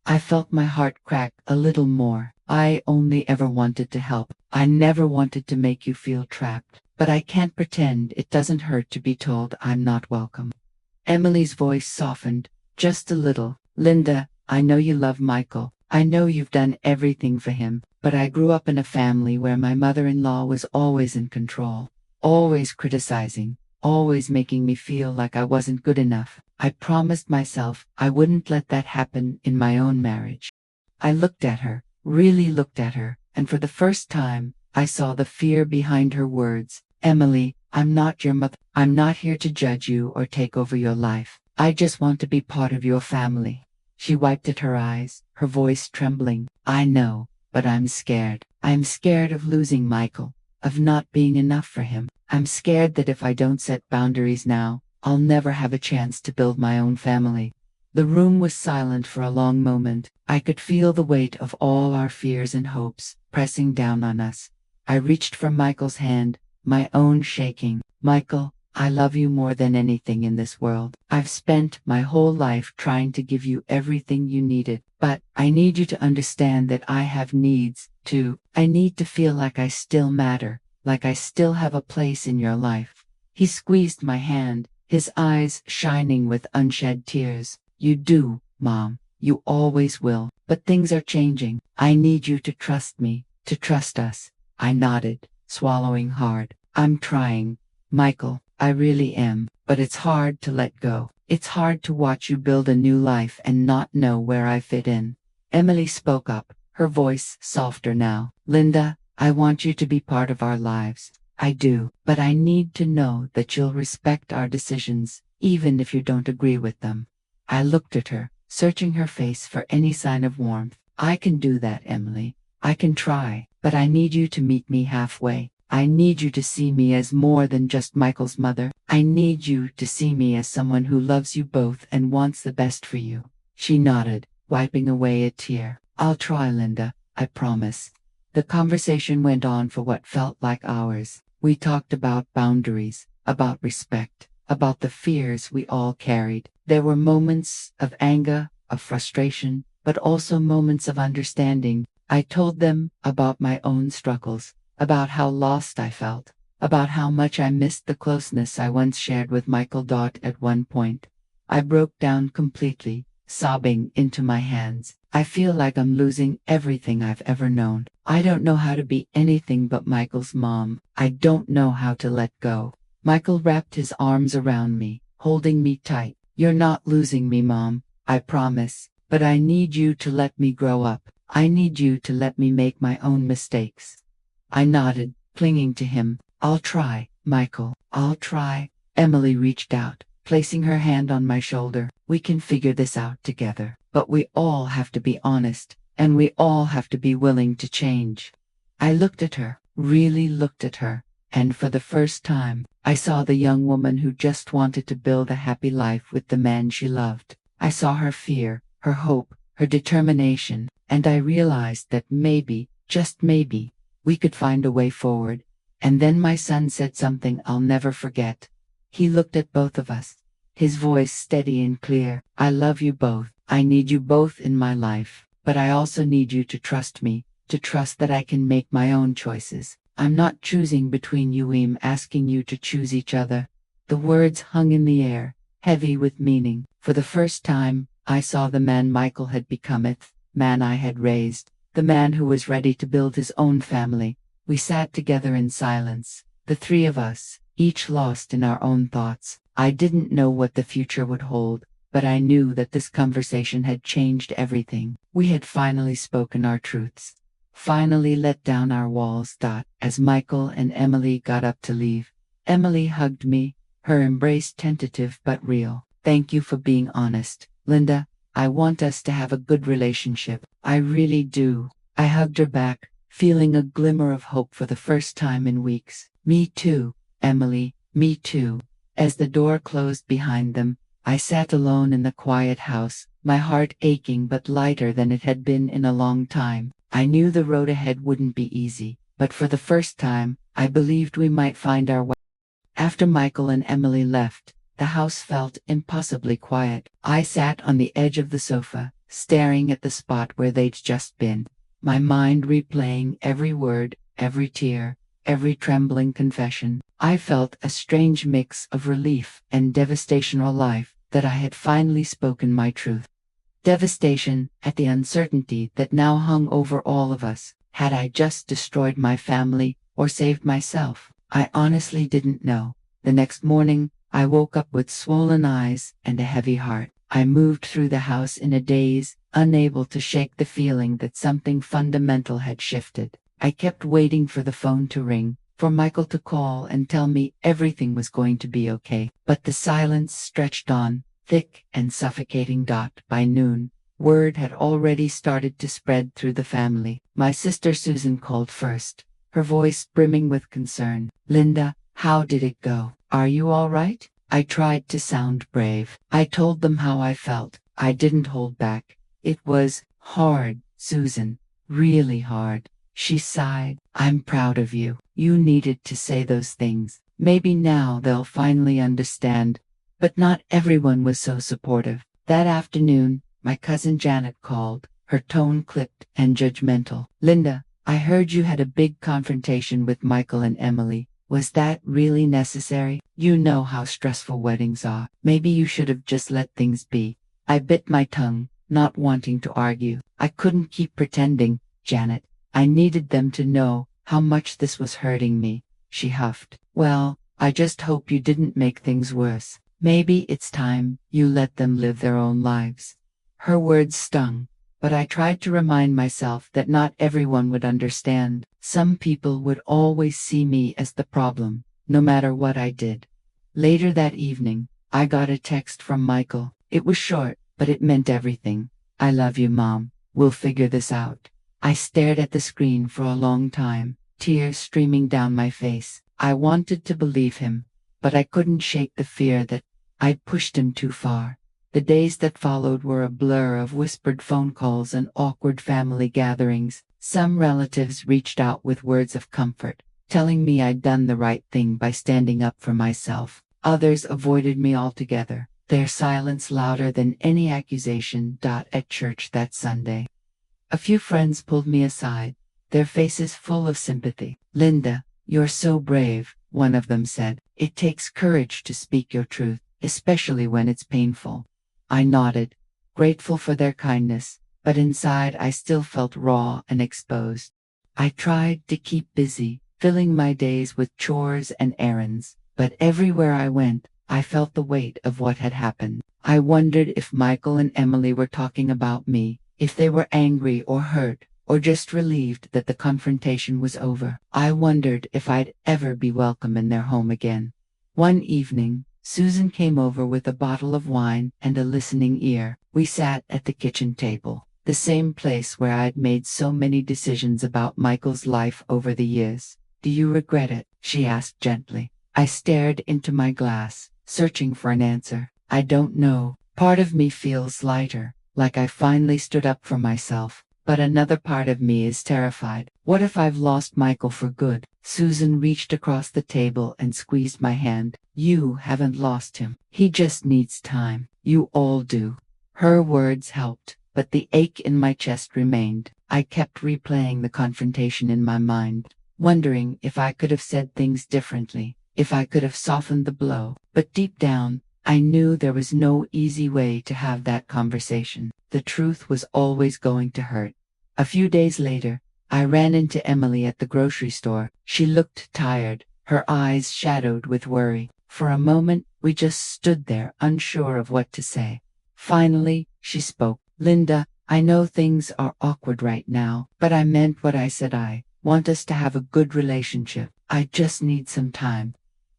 I felt my heart crack a little more. I only ever wanted to help. I never wanted to make you feel trapped. But I can't pretend it doesn't hurt to be told I'm not welcome. Emily's voice softened, just a little. "Linda, I know you love Michael. I know you've done everything for him, but I grew up in a family where my mother-in-law was always in control, always criticizing, always making me feel like I wasn't good enough. I promised myself I wouldn't let that happen in my own marriage. I looked at her, really looked at her, and for the first time, I saw the fear behind her words. Emily, I'm not your mother. I'm not here to judge you or take over your life. I just want to be part of your family. She wiped at her eyes, her voice trembling. I know, but I'm scared. I'm scared of losing Michael, of not being enough for him. I'm scared that if I don't set boundaries now, I'll never have a chance to build my own family. The room was silent for a long moment. I could feel the weight of all our fears and hopes pressing down on us. I reached for Michael's hand, my own shaking. Michael, I love you more than anything in this world. I've spent my whole life trying to give you everything you needed, but I need you to understand that I have needs too. I need to feel like I still matter, like I still have a place in your life. He squeezed my hand, his eyes shining with unshed tears. You do, Mom. You always will. But things are changing. I need you to trust me, to trust us. I nodded, swallowing hard. I'm trying, Michael. I really am. But it's hard to let go. It's hard to watch you build a new life and not know where I fit in. Emily spoke up, her voice softer now. Linda, I want you to be part of our lives. I do, but I need to know that you'll respect our decisions, even if you don't agree with them. I looked at her, searching her face for any sign of warmth. I can do that, Emily. I can try, but I need you to meet me halfway. I need you to see me as more than just Michael's mother. I need you to see me as someone who loves you both and wants the best for you. She nodded, wiping away a tear. I'll try, Linda, I promise. The conversation went on for what felt like hours. We talked about boundaries, about respect, about the fears we all carried. There were moments of anger, of frustration, but also moments of understanding. I told them about my own struggles, about how lost I felt, about how much I missed the closeness I once shared with Michael. At one point, I broke down completely, sobbing into my hands. I feel like I'm losing everything I've ever known. I don't know how to be anything but Michael's mom. I don't know how to let go. Michael wrapped his arms around me, holding me tight. You're not losing me, Mom. I promise. But I need you to let me grow up. I need you to let me make my own mistakes. I nodded, clinging to him. I'll try, Michael. I'll try. Emily reached out, placing her hand on my shoulder. We can figure this out together. But we all have to be honest, and we all have to be willing to change. I looked at her, really looked at her, and for the first time, I saw the young woman who just wanted to build a happy life with the man she loved. I saw her fear, her hope, her determination, and I realized that maybe, just maybe, we could find a way forward. And then my son said something I'll never forget. He looked at both of us, his voice steady and clear. I love you both. I need you both in my life, but I also need you to trust me, to trust that I can make my own choices. I'm not choosing between you. I'm asking you to choose each other. The words hung in the air, heavy with meaning. For the first time, I saw the man Michael had become, the man I had raised, the man who was ready to build his own family. We sat together in silence, the three of us, each lost in our own thoughts. I didn't know what the future would hold, but I knew that this conversation had changed everything. We had finally spoken our truths, finally let down our walls. As Michael and Emily got up to leave, Emily hugged me, her embrace tentative but real. Thank you for being honest, Linda. I want us to have a good relationship. I really do. I hugged her back, feeling a glimmer of hope for the first time in weeks. Me too, Emily, me too. As the door closed behind them, I sat alone in the quiet house, my heart aching but lighter than it had been in a long time. I knew the road ahead wouldn't be easy, but for the first time, I believed we might find our way. After Michael and Emily left, the house felt impossibly quiet. I sat on the edge of the sofa, staring at the spot where they'd just been, my mind replaying every word, every tear, every trembling confession. I felt a strange mix of relief and devastation. Life, that I had finally spoken my truth. devastation at the uncertainty that now hung over all of us. Had I just destroyed my family or saved myself? I honestly didn't know. The next morning, I woke up with swollen eyes and a heavy heart. I moved through the house in a daze, unable to shake the feeling that something fundamental had shifted. I kept waiting for the phone to ring, for Michael to call and tell me everything was going to be okay. But the silence stretched on, thick and suffocating. By noon, word had already started to spread through the family. My sister Susan called first, her voice brimming with concern. "Linda, how did it go? Are you all right?" I tried to sound brave. I told them how I felt. I didn't hold back. "It was hard, Susan. Really hard." She sighed. "I'm proud of you. You needed to say those things. Maybe now they'll finally understand." But not everyone was so supportive. That afternoon, my cousin Janet called, her tone clipped and judgmental. "Linda, I heard you had a big confrontation with Michael and Emily. Was that really necessary? You know how stressful weddings are. Maybe you should have just let things be." I bit my tongue, not wanting to argue. I couldn't keep pretending. "Janet, I needed them to know how much this was hurting me," she huffed. "Well, I just hope you didn't make things worse. Maybe it's time you let them live their own lives." Her words stung, but I tried to remind myself that not everyone would understand. Some people would always see me as the problem, no matter what I did. Later that evening, I got a text from Michael. It was short, but it meant everything. "I love you, Mom. We'll figure this out." I stared at the screen for a long time, tears streaming down my face. I wanted to believe him, but I couldn't shake the fear that I'd pushed him too far. The days that followed were a blur of whispered phone calls and awkward family gatherings. Some relatives reached out with words of comfort, telling me I'd done the right thing by standing up for myself. Others avoided me altogether, their silence louder than any accusation. At church that Sunday, a few friends pulled me aside, their faces full of sympathy. "Linda, you're so brave," one of them said. "It takes courage to speak your truth, especially when it's painful." I nodded, grateful for their kindness, but inside I still felt raw and exposed. I tried to keep busy, filling my days with chores and errands, but everywhere I went, I felt the weight of what had happened. I wondered if Michael and Emily were talking about me, if they were angry or hurt, or just relieved that the confrontation was over. I wondered if I'd ever be welcome in their home again. One evening, Susan came over with a bottle of wine and a listening ear. We sat at the kitchen table, the same place where I'd made so many decisions about Michael's life over the years. "Do you regret it?" she asked gently. I stared into my glass, searching for an answer. "I don't know. Part of me feels lighter, like I finally stood up for myself. But another part of me is terrified. What if I've lost Michael for good?" Susan reached across the table and squeezed my hand. "You haven't lost him. He just needs time. You all do." Her words helped, but the ache in my chest remained. I kept replaying the confrontation in my mind, wondering if I could have said things differently, if I could have softened the blow. But deep down, I knew there was no easy way to have that conversation. The truth was always going to hurt. A few days later, I ran into Emily at the grocery store. She looked tired, her eyes shadowed with worry. For a moment, we just stood there, unsure of what to say. Finally, she spoke. "Linda, I know things are awkward right now, but I meant what I said. I want us to have a good relationship. I just need some time."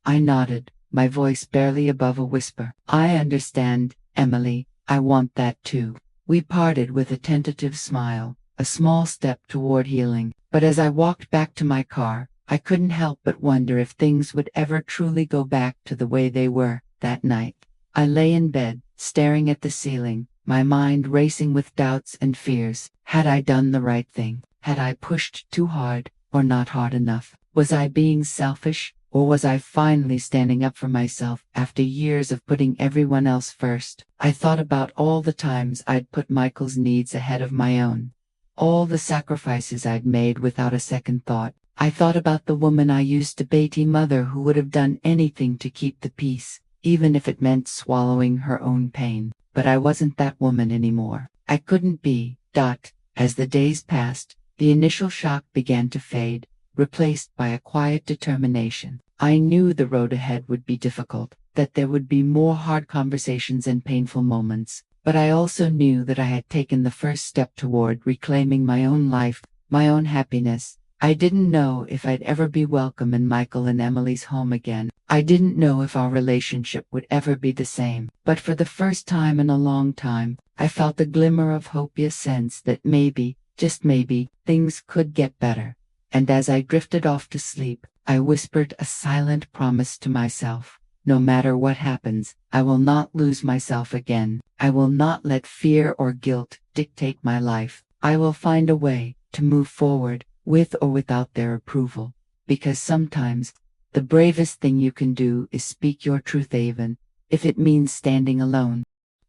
I nodded, my voice barely above a whisper. "I understand, Emily. I want that too." We parted with a tentative smile, a small step toward healing. But as I walked back to my car, I couldn't help but wonder if things would ever truly go back to the way they were. That night, I lay in bed, staring at the ceiling, my mind racing with doubts and fears. Had I done the right thing? Had I pushed too hard, or not hard enough? Was I being selfish, or was I finally standing up for myself after years of putting everyone else first? I thought about all the times I'd put Michael's needs ahead of my own, all the sacrifices I'd made without a second thought. I thought about the woman I used to be, a mother who would have done anything to keep the peace, even if it meant swallowing her own pain. But I wasn't that woman anymore. I couldn't be. As the days passed, the initial shock began to fade, replaced by a quiet determination. I knew the road ahead would be difficult, that there would be more hard conversations and painful moments, but I also knew that I had taken the first step toward reclaiming my own life, my own happiness. I didn't know if I'd ever be welcome in Michael and Emily's home again. I didn't know if our relationship would ever be the same. But for the first time in a long time, I felt a glimmer of hope, a sense that maybe, just maybe, things could get better. And as I drifted off to sleep, I whispered a silent promise to myself. No matter what happens, I will not lose myself again. I will not let fear or guilt dictate my life. I will find a way to move forward, with or without their approval. Because sometimes, the bravest thing you can do is speak your truth, even if it means standing alone.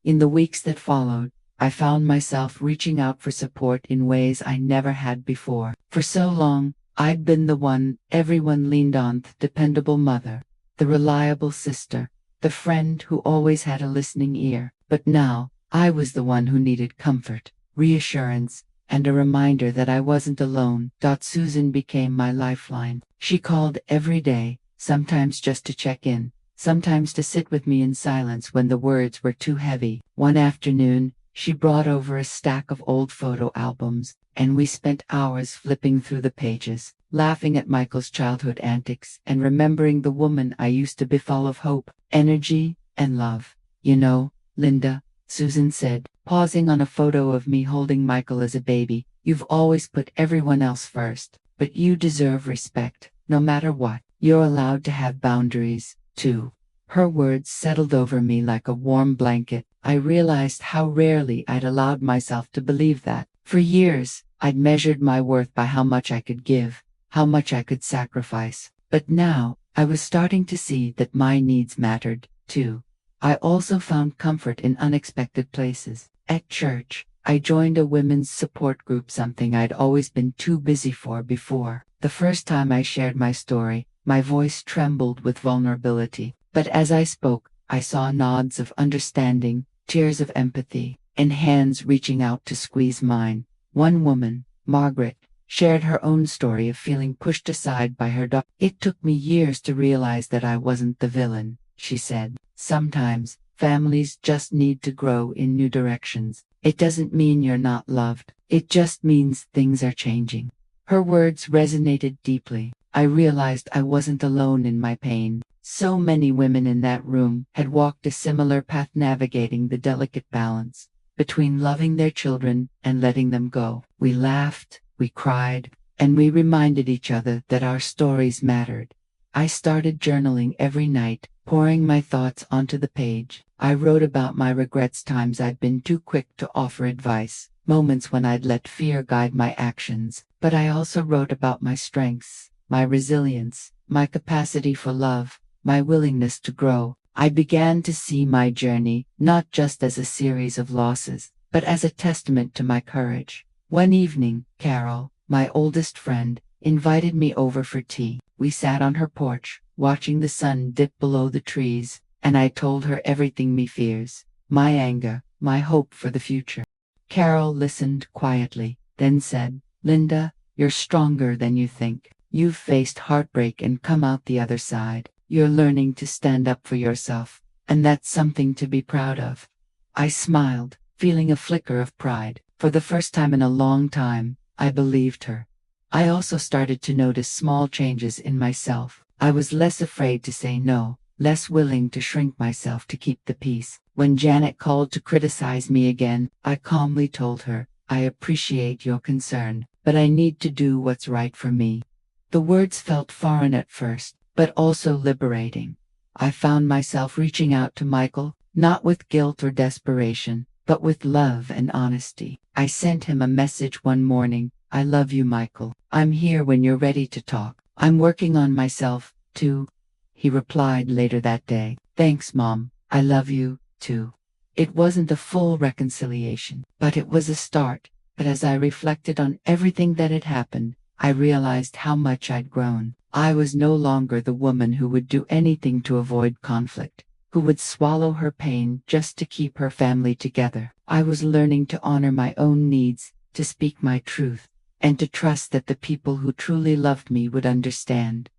In the weeks that followed, I found myself reaching out for support in ways I never had before. For so long, I'd been the one everyone leaned on, the dependable mother, the reliable sister, the friend who always had a listening ear. But now, I was the one who needed comfort, reassurance, and a reminder that I wasn't alone. Susan became my lifeline. She called every day, sometimes just to check in, sometimes to sit with me in silence when the words were too heavy. One afternoon, she brought over a stack of old photo albums, and we spent hours flipping through the pages, laughing at Michael's childhood antics and remembering the woman I used to be, full of hope, energy, and love. You know, Linda, Susan said, pausing on a photo of me holding Michael as a baby, you've always put everyone else first, but you deserve respect, no matter what. You're allowed to have boundaries, too. Her words settled over me like a warm blanket. I realized how rarely I'd allowed myself to believe that. For years, I'd measured my worth by how much I could give, how much I could sacrifice. But now, I was starting to see that my needs mattered, too. I also found comfort in unexpected places. At church, I joined a women's support group, something I'd always been too busy for before. The first time I shared my story, my voice trembled with vulnerability. But as I spoke, I saw nods of understanding, tears of empathy, and hands reaching out to squeeze mine. One woman, Margaret, shared her own story of feeling pushed aside by her daughter. It took me years to realize that I wasn't the villain, she said. Sometimes, families just need to grow in new directions. It doesn't mean you're not loved. It just means things are changing. Her words resonated deeply. I realized I wasn't alone in my pain. So many women in that room had walked a similar path, navigating the delicate balance between loving their children and letting them go. We laughed, we cried, and we reminded each other that our stories mattered. I started journaling every night, pouring my thoughts onto the page. I wrote about my regrets, times I'd been too quick to offer advice, moments when I'd let fear guide my actions. But I also wrote about my strengths, my resilience, my capacity for love, my willingness to grow. I began to see my journey not just as a series of losses, but as a testament to my courage. One evening, Carol, my oldest friend, invited me over for tea. We sat on her porch, watching the sun dip below the trees, and I told her everything, my fears, my anger, my hope for the future. Carol listened quietly, then said, "Linda, you're stronger than you think. You've faced heartbreak and come out the other side. You're learning to stand up for yourself, and that's something to be proud of." I smiled, feeling a flicker of pride. For the first time in a long time, I believed her. I also started to notice small changes in myself. I was less afraid to say no, less willing to shrink myself to keep the peace. When Janet called to criticize me again, I calmly told her, "I appreciate your concern, but I need to do what's right for me." The words felt foreign at first, but also liberating. I found myself reaching out to Michael, not with guilt or desperation, but with love and honesty. I sent him a message one morning, "I love you, Michael. I'm here when you're ready to talk. I'm working on myself, too." He replied later that day, "Thanks, Mom. I love you, too." It wasn't a full reconciliation, but it was a start. But as I reflected on everything that had happened, I realized how much I'd grown. I was no longer the woman who would do anything to avoid conflict. who would swallow her pain just to keep her family together. I was learning to honor my own needs, to speak my truth, and to trust that the people who truly loved me would understand.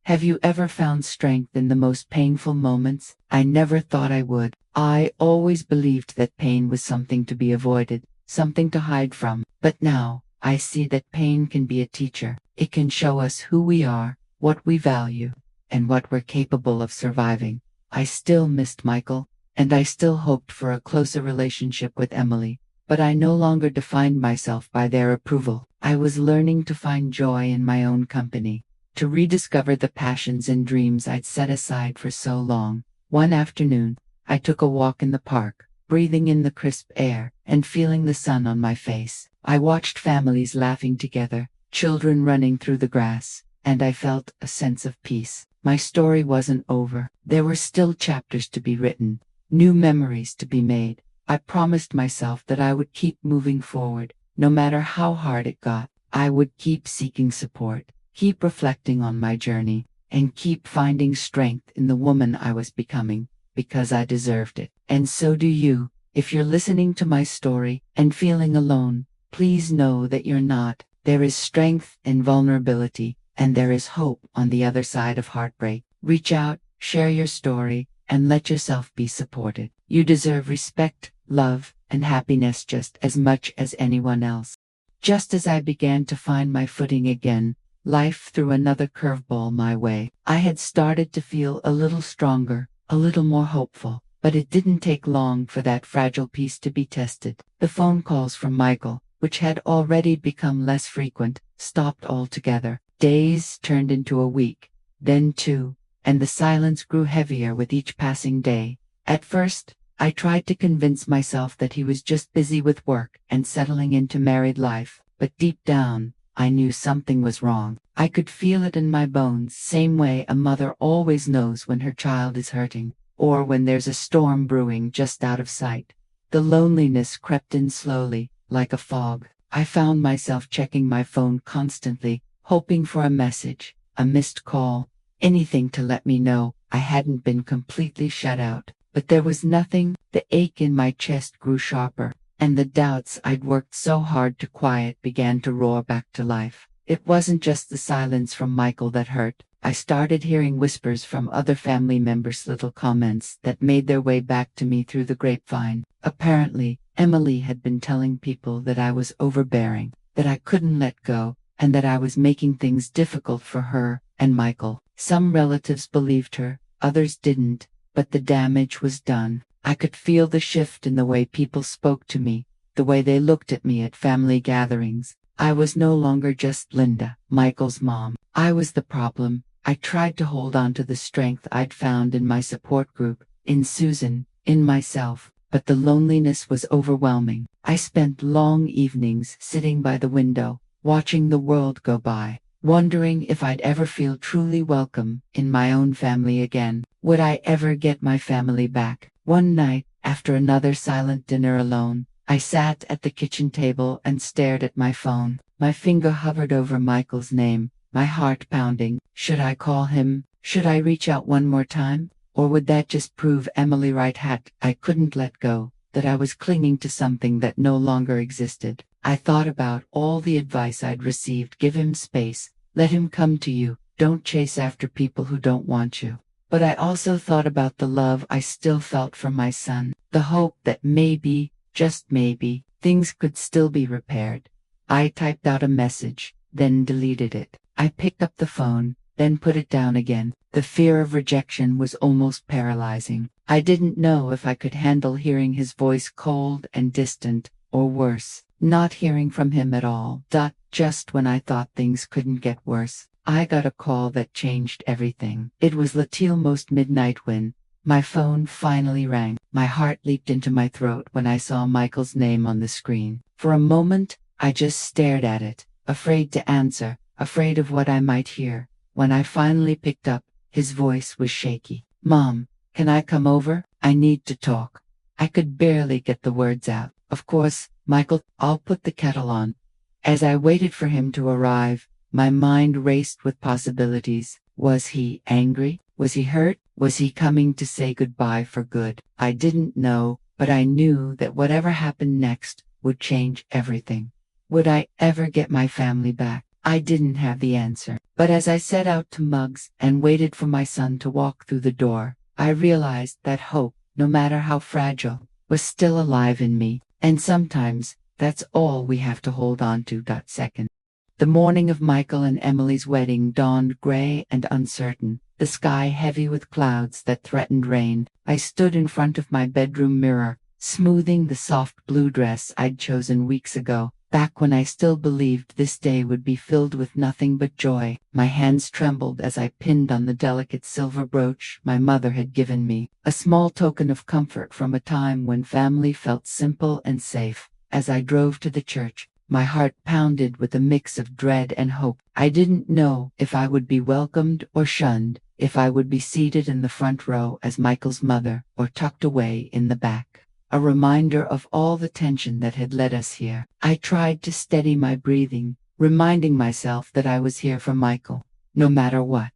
Have you ever found strength in the most painful moments? I never thought I would. I always believed that pain was something to be avoided, something to hide from. But now, I see that pain can be a teacher. It can show us who we are, what we value, and what we're capable of surviving. I still missed Michael, and I still hoped for a closer relationship with Emily, but I no longer defined myself by their approval. I was learning to find joy in my own company, to rediscover the passions and dreams I'd set aside for so long. One afternoon, I took a walk in the park, breathing in the crisp air and feeling the sun on my face. I watched families laughing together, children running through the grass, and I felt a sense of peace. My story wasn't over. There were still chapters to be written, new memories to be made. I promised myself that I would keep moving forward, no matter how hard it got. I would keep seeking support, keep reflecting on my journey, and keep finding strength in the woman I was becoming, because I deserved it. And so do you. If you're listening to my story and feeling alone, please know that you're not. There is strength in vulnerability, and there is hope on the other side of heartbreak. Reach out, share your story, and let yourself be supported. You deserve respect, love, and happiness just as much as anyone else. Just as I began to find my footing again, life threw another curveball my way. I had started to feel a little stronger, a little more hopeful, but it didn't take long for that fragile piece to be tested. The phone calls from Michael, which had already become less frequent, stopped altogether. Days turned into a week, then two, and the silence grew heavier with each passing day. At first, I tried to convince myself that he was just busy with work and settling into married life, but deep down, I knew something was wrong. I could feel it in my bones, same way a mother always knows when her child is hurting, or when there's a storm brewing just out of sight. The loneliness crept in slowly, like a fog. I found myself checking my phone constantly, hoping for a message, a missed call, anything to let me know I hadn't been completely shut out. But there was nothing. The ache in my chest grew sharper, and the doubts I'd worked so hard to quiet began to roar back to life. It wasn't just the silence from Michael that hurt. I started hearing whispers from other family members, little comments that made their way back to me through the grapevine. Apparently, Emily had been telling people that I was overbearing, that I couldn't let go, and that I was making things difficult for her and Michael. Some relatives believed her, others didn't, but the damage was done. I could feel the shift in the way people spoke to me, the way they looked at me at family gatherings. I was no longer just Linda, Michael's mom. I was the problem. I tried to hold on to the strength I'd found in my support group, in Susan, in myself, but the loneliness was overwhelming. I spent long evenings sitting by the window, watching the world go by, wondering if I'd ever feel truly welcome in my own family again. Would I ever get my family back? One night, after another silent dinner alone, I sat at the kitchen table and stared at my phone. My finger hovered over Michael's name, my heart pounding. Should I call him? Should I reach out one more time? Or would that just prove Emily right? I couldn't let go, that I was clinging to something that no longer existed. I thought about all the advice I'd received. Give him space. Let him come to you. Don't chase after people who don't want you. But I also thought about the love I still felt for my son, the hope that maybe, just maybe, things could still be repaired. I typed out a message, then deleted it. I picked up the phone, then put it down again. The fear of rejection was almost paralyzing. I didn't know if I could handle hearing his voice cold and distant, or worse, not hearing from him at all. Just when I thought things couldn't get worse, I got a call that changed everything. It was Latilmost midnight when my phone finally rang. My heart leaped into my throat when I saw Michael's name on the screen. For a moment, I just stared at it, afraid to answer, afraid of what I might hear. When I finally picked up, his voice was shaky. "Mom, can I come over? I need to talk." I could barely get the words out. "Of course, Michael, I'll put the kettle on." As I waited for him to arrive, my mind raced with possibilities. Was he angry? Was he hurt? Was he coming to say goodbye for good? I didn't know, but I knew that whatever happened next would change everything. Would I ever get my family back? I didn't have the answer. But as I set out to Muggs and waited for my son to walk through the door, I realized that hope, no matter how fragile, was still alive in me, and sometimes that's all we have to hold on to. Second. The morning of Michael and Emily's wedding dawned gray and uncertain, the sky heavy with clouds that threatened rain. I stood in front of my bedroom mirror, smoothing the soft blue dress I'd chosen weeks ago, back when I still believed this day would be filled with nothing but joy. My hands trembled as I pinned on the delicate silver brooch my mother had given me, a small token of comfort from a time when family felt simple and safe. As I drove to the church, my heart pounded with a mix of dread and hope. I didn't know if I would be welcomed or shunned, if I would be seated in the front row as Michael's mother or tucked away in the back. A reminder of all the tension that had led us here. I tried to steady my breathing, reminding myself that I was here for Michael, no matter what.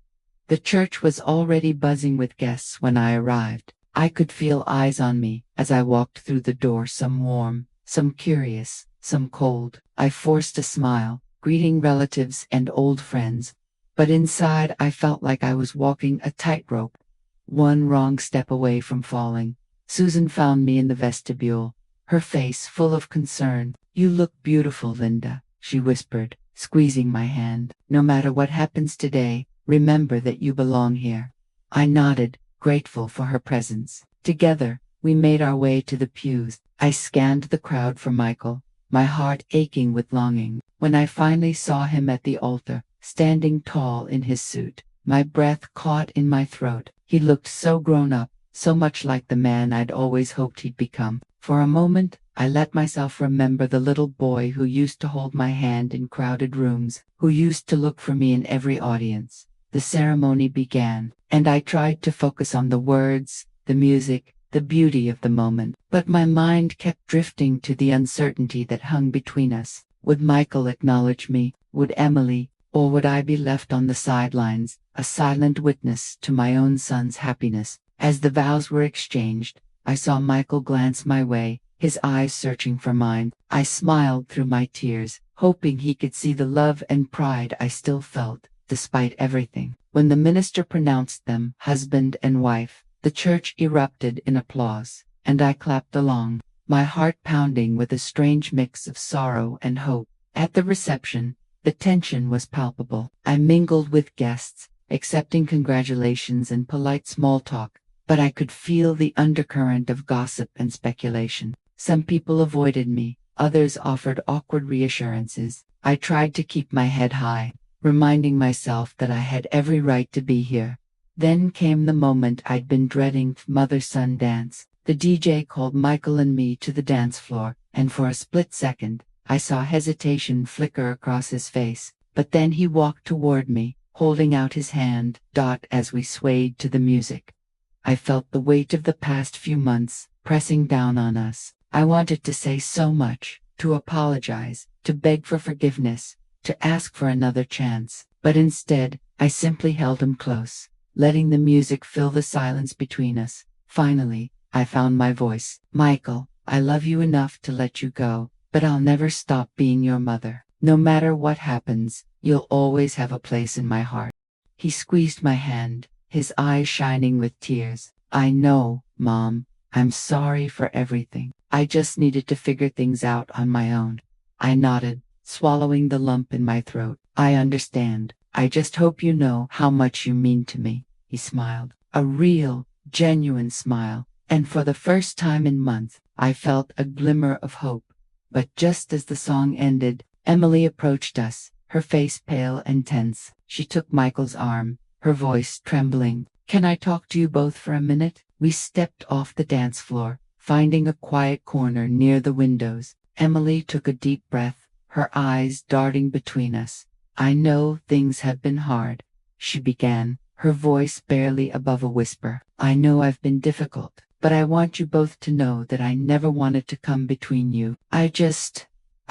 The church was already buzzing with guests when I arrived. I could feel eyes on me as I walked through the door, some warm, some curious, some cold. I forced a smile, greeting relatives and old friends, but inside I felt like I was walking a tightrope, one wrong step away from falling. Susan found me in the vestibule, her face full of concern. "You look beautiful, Linda," she whispered, squeezing my hand. "No matter what happens today, remember that you belong here." I nodded, grateful for her presence. Together, we made our way to the pews. I scanned the crowd for Michael, my heart aching with longing. When I finally saw him at the altar, standing tall in his suit, my breath caught in my throat. He looked so grown up, so much like the man I'd always hoped he'd become. For a moment, I let myself remember the little boy who used to hold my hand in crowded rooms, who used to look for me in every audience. The ceremony began, and I tried to focus on the words, the music, the beauty of the moment, but my mind kept drifting to the uncertainty that hung between us. Would Michael acknowledge me? Would Emily? Or would I be left on the sidelines, a silent witness to my own son's happiness? As the vows were exchanged, I saw Michael glance my way, his eyes searching for mine. I smiled through my tears, hoping he could see the love and pride I still felt, despite everything. When the minister pronounced them husband and wife, the church erupted in applause, and I clapped along, my heart pounding with a strange mix of sorrow and hope. At the reception, the tension was palpable. I mingled with guests, accepting congratulations and polite small talk, but I could feel the undercurrent of gossip and speculation. Some people avoided me, others offered awkward reassurances. I tried to keep my head high, reminding myself that I had every right to be here. Then came the moment I'd been dreading, mother-son dance. The DJ called Michael and me to the dance floor, and for a split second, I saw hesitation flicker across his face. But then he walked toward me, holding out his hand, as we swayed to the music. I felt the weight of the past few months pressing down on us. I wanted to say so much, to apologize, to beg for forgiveness, to ask for another chance. But instead, I simply held him close, letting the music fill the silence between us. Finally, I found my voice. "Michael, I love you enough to let you go, but I'll never stop being your mother. No matter what happens, you'll always have a place in my heart." He squeezed my hand, his eyes shining with tears. "I know, Mom. I'm sorry for everything. I just needed to figure things out on my own." I nodded, swallowing the lump in my throat. "I understand. I just hope you know how much you mean to me." He smiled, a real, genuine smile, and for the first time in months, I felt a glimmer of hope. But just as the song ended, Emily approached us, her face pale and tense. She took Michael's arm, her voice trembling. "Can I talk to you both for a minute?" We stepped off the dance floor, finding a quiet corner near the windows. Emily took a deep breath, her eyes darting between us. "I know things have been hard," she began, her voice barely above a whisper. "I know I've been difficult, but I want you both to know that I never wanted to come between you. I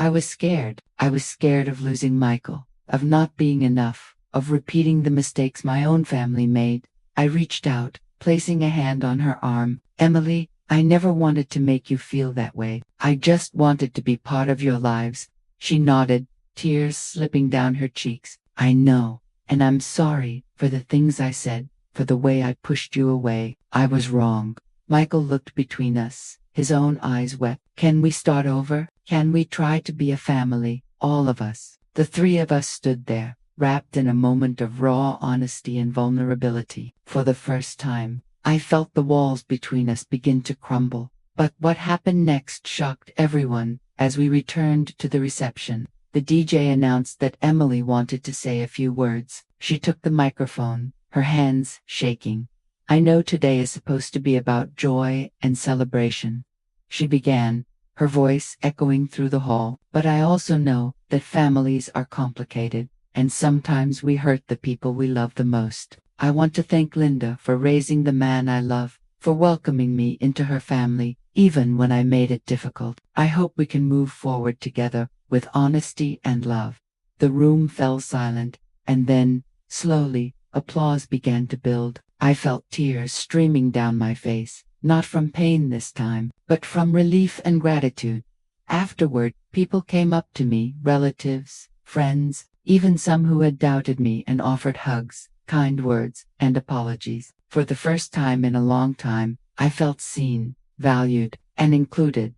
was scared. I was scared of losing Michael, of not being enough, of repeating the mistakes my own family made. I reached out, placing a hand on her arm. Emily, I never wanted to make you feel that way. I just wanted to be part of your lives. She nodded, tears slipping down her cheeks. I know, and I'm sorry for the things I said, for the way I pushed you away. I was wrong. Michael looked between us, his own eyes wet. Can we start over? Can we try to be a family, all of us? The three of us stood there, wrapped in a moment of raw honesty and vulnerability. For the first time, I felt the walls between us begin to crumble. But what happened next shocked everyone. As we returned to the reception, the DJ announced that Emily wanted to say a few words. She took the microphone, her hands shaking. I know today is supposed to be about joy and celebration, she began, her voice echoing through the hall. But I also know that families are complicated, and sometimes we hurt the people we love the most. I want to thank Linda for raising the man I love, for welcoming me into her family, even when I made it difficult. I hope we can move forward together with honesty and love. The room fell silent, and then, slowly, applause began to build. I felt tears streaming down my face, not from pain this time, but from relief and gratitude. Afterward, people came up to me, relatives, friends, even some who had doubted me, and offered hugs, kind words, and apologies. For the first time in a long time, I felt seen, valued, and included.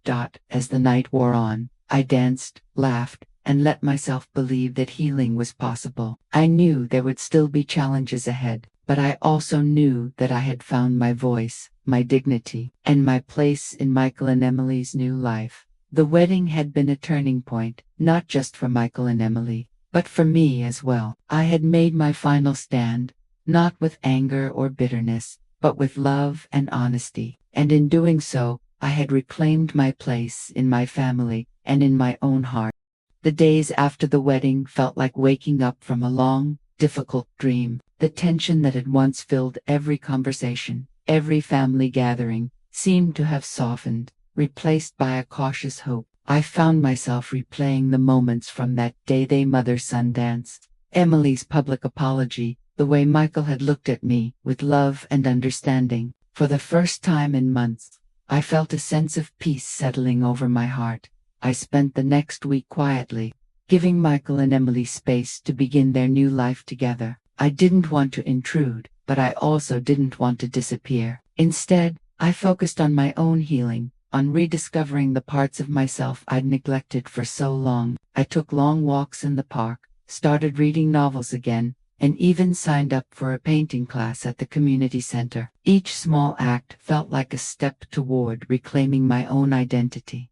As the night wore on, I danced, laughed, and let myself believe that healing was possible. I knew there would still be challenges ahead, but I also knew that I had found my voice, my dignity, and my place in Michael and Emily's new life. The wedding had been a turning point, not just for Michael and Emily, but for me as well. I had made my final stand, not with anger or bitterness, but with love and honesty, and in doing so, I had reclaimed my place in my family and in my own heart. The days after the wedding felt like waking up from a long, difficult dream. The tension that had once filled every conversation, every family gathering, seemed to have softened, replaced by a cautious hope. I found myself replaying the moments from that day they mother-son danced. Emily's public apology, the way Michael had looked at me with love and understanding. For the first time in months, I felt a sense of peace settling over my heart. I spent the next week quietly, giving Michael and Emily space to begin their new life together. I didn't want to intrude, but I also didn't want to disappear. Instead, I focused on my own healing, on rediscovering the parts of myself I'd neglected for so long. I took long walks in the park, started reading novels again, and even signed up for a painting class at the community center. Each small act felt like a step toward reclaiming my own identity.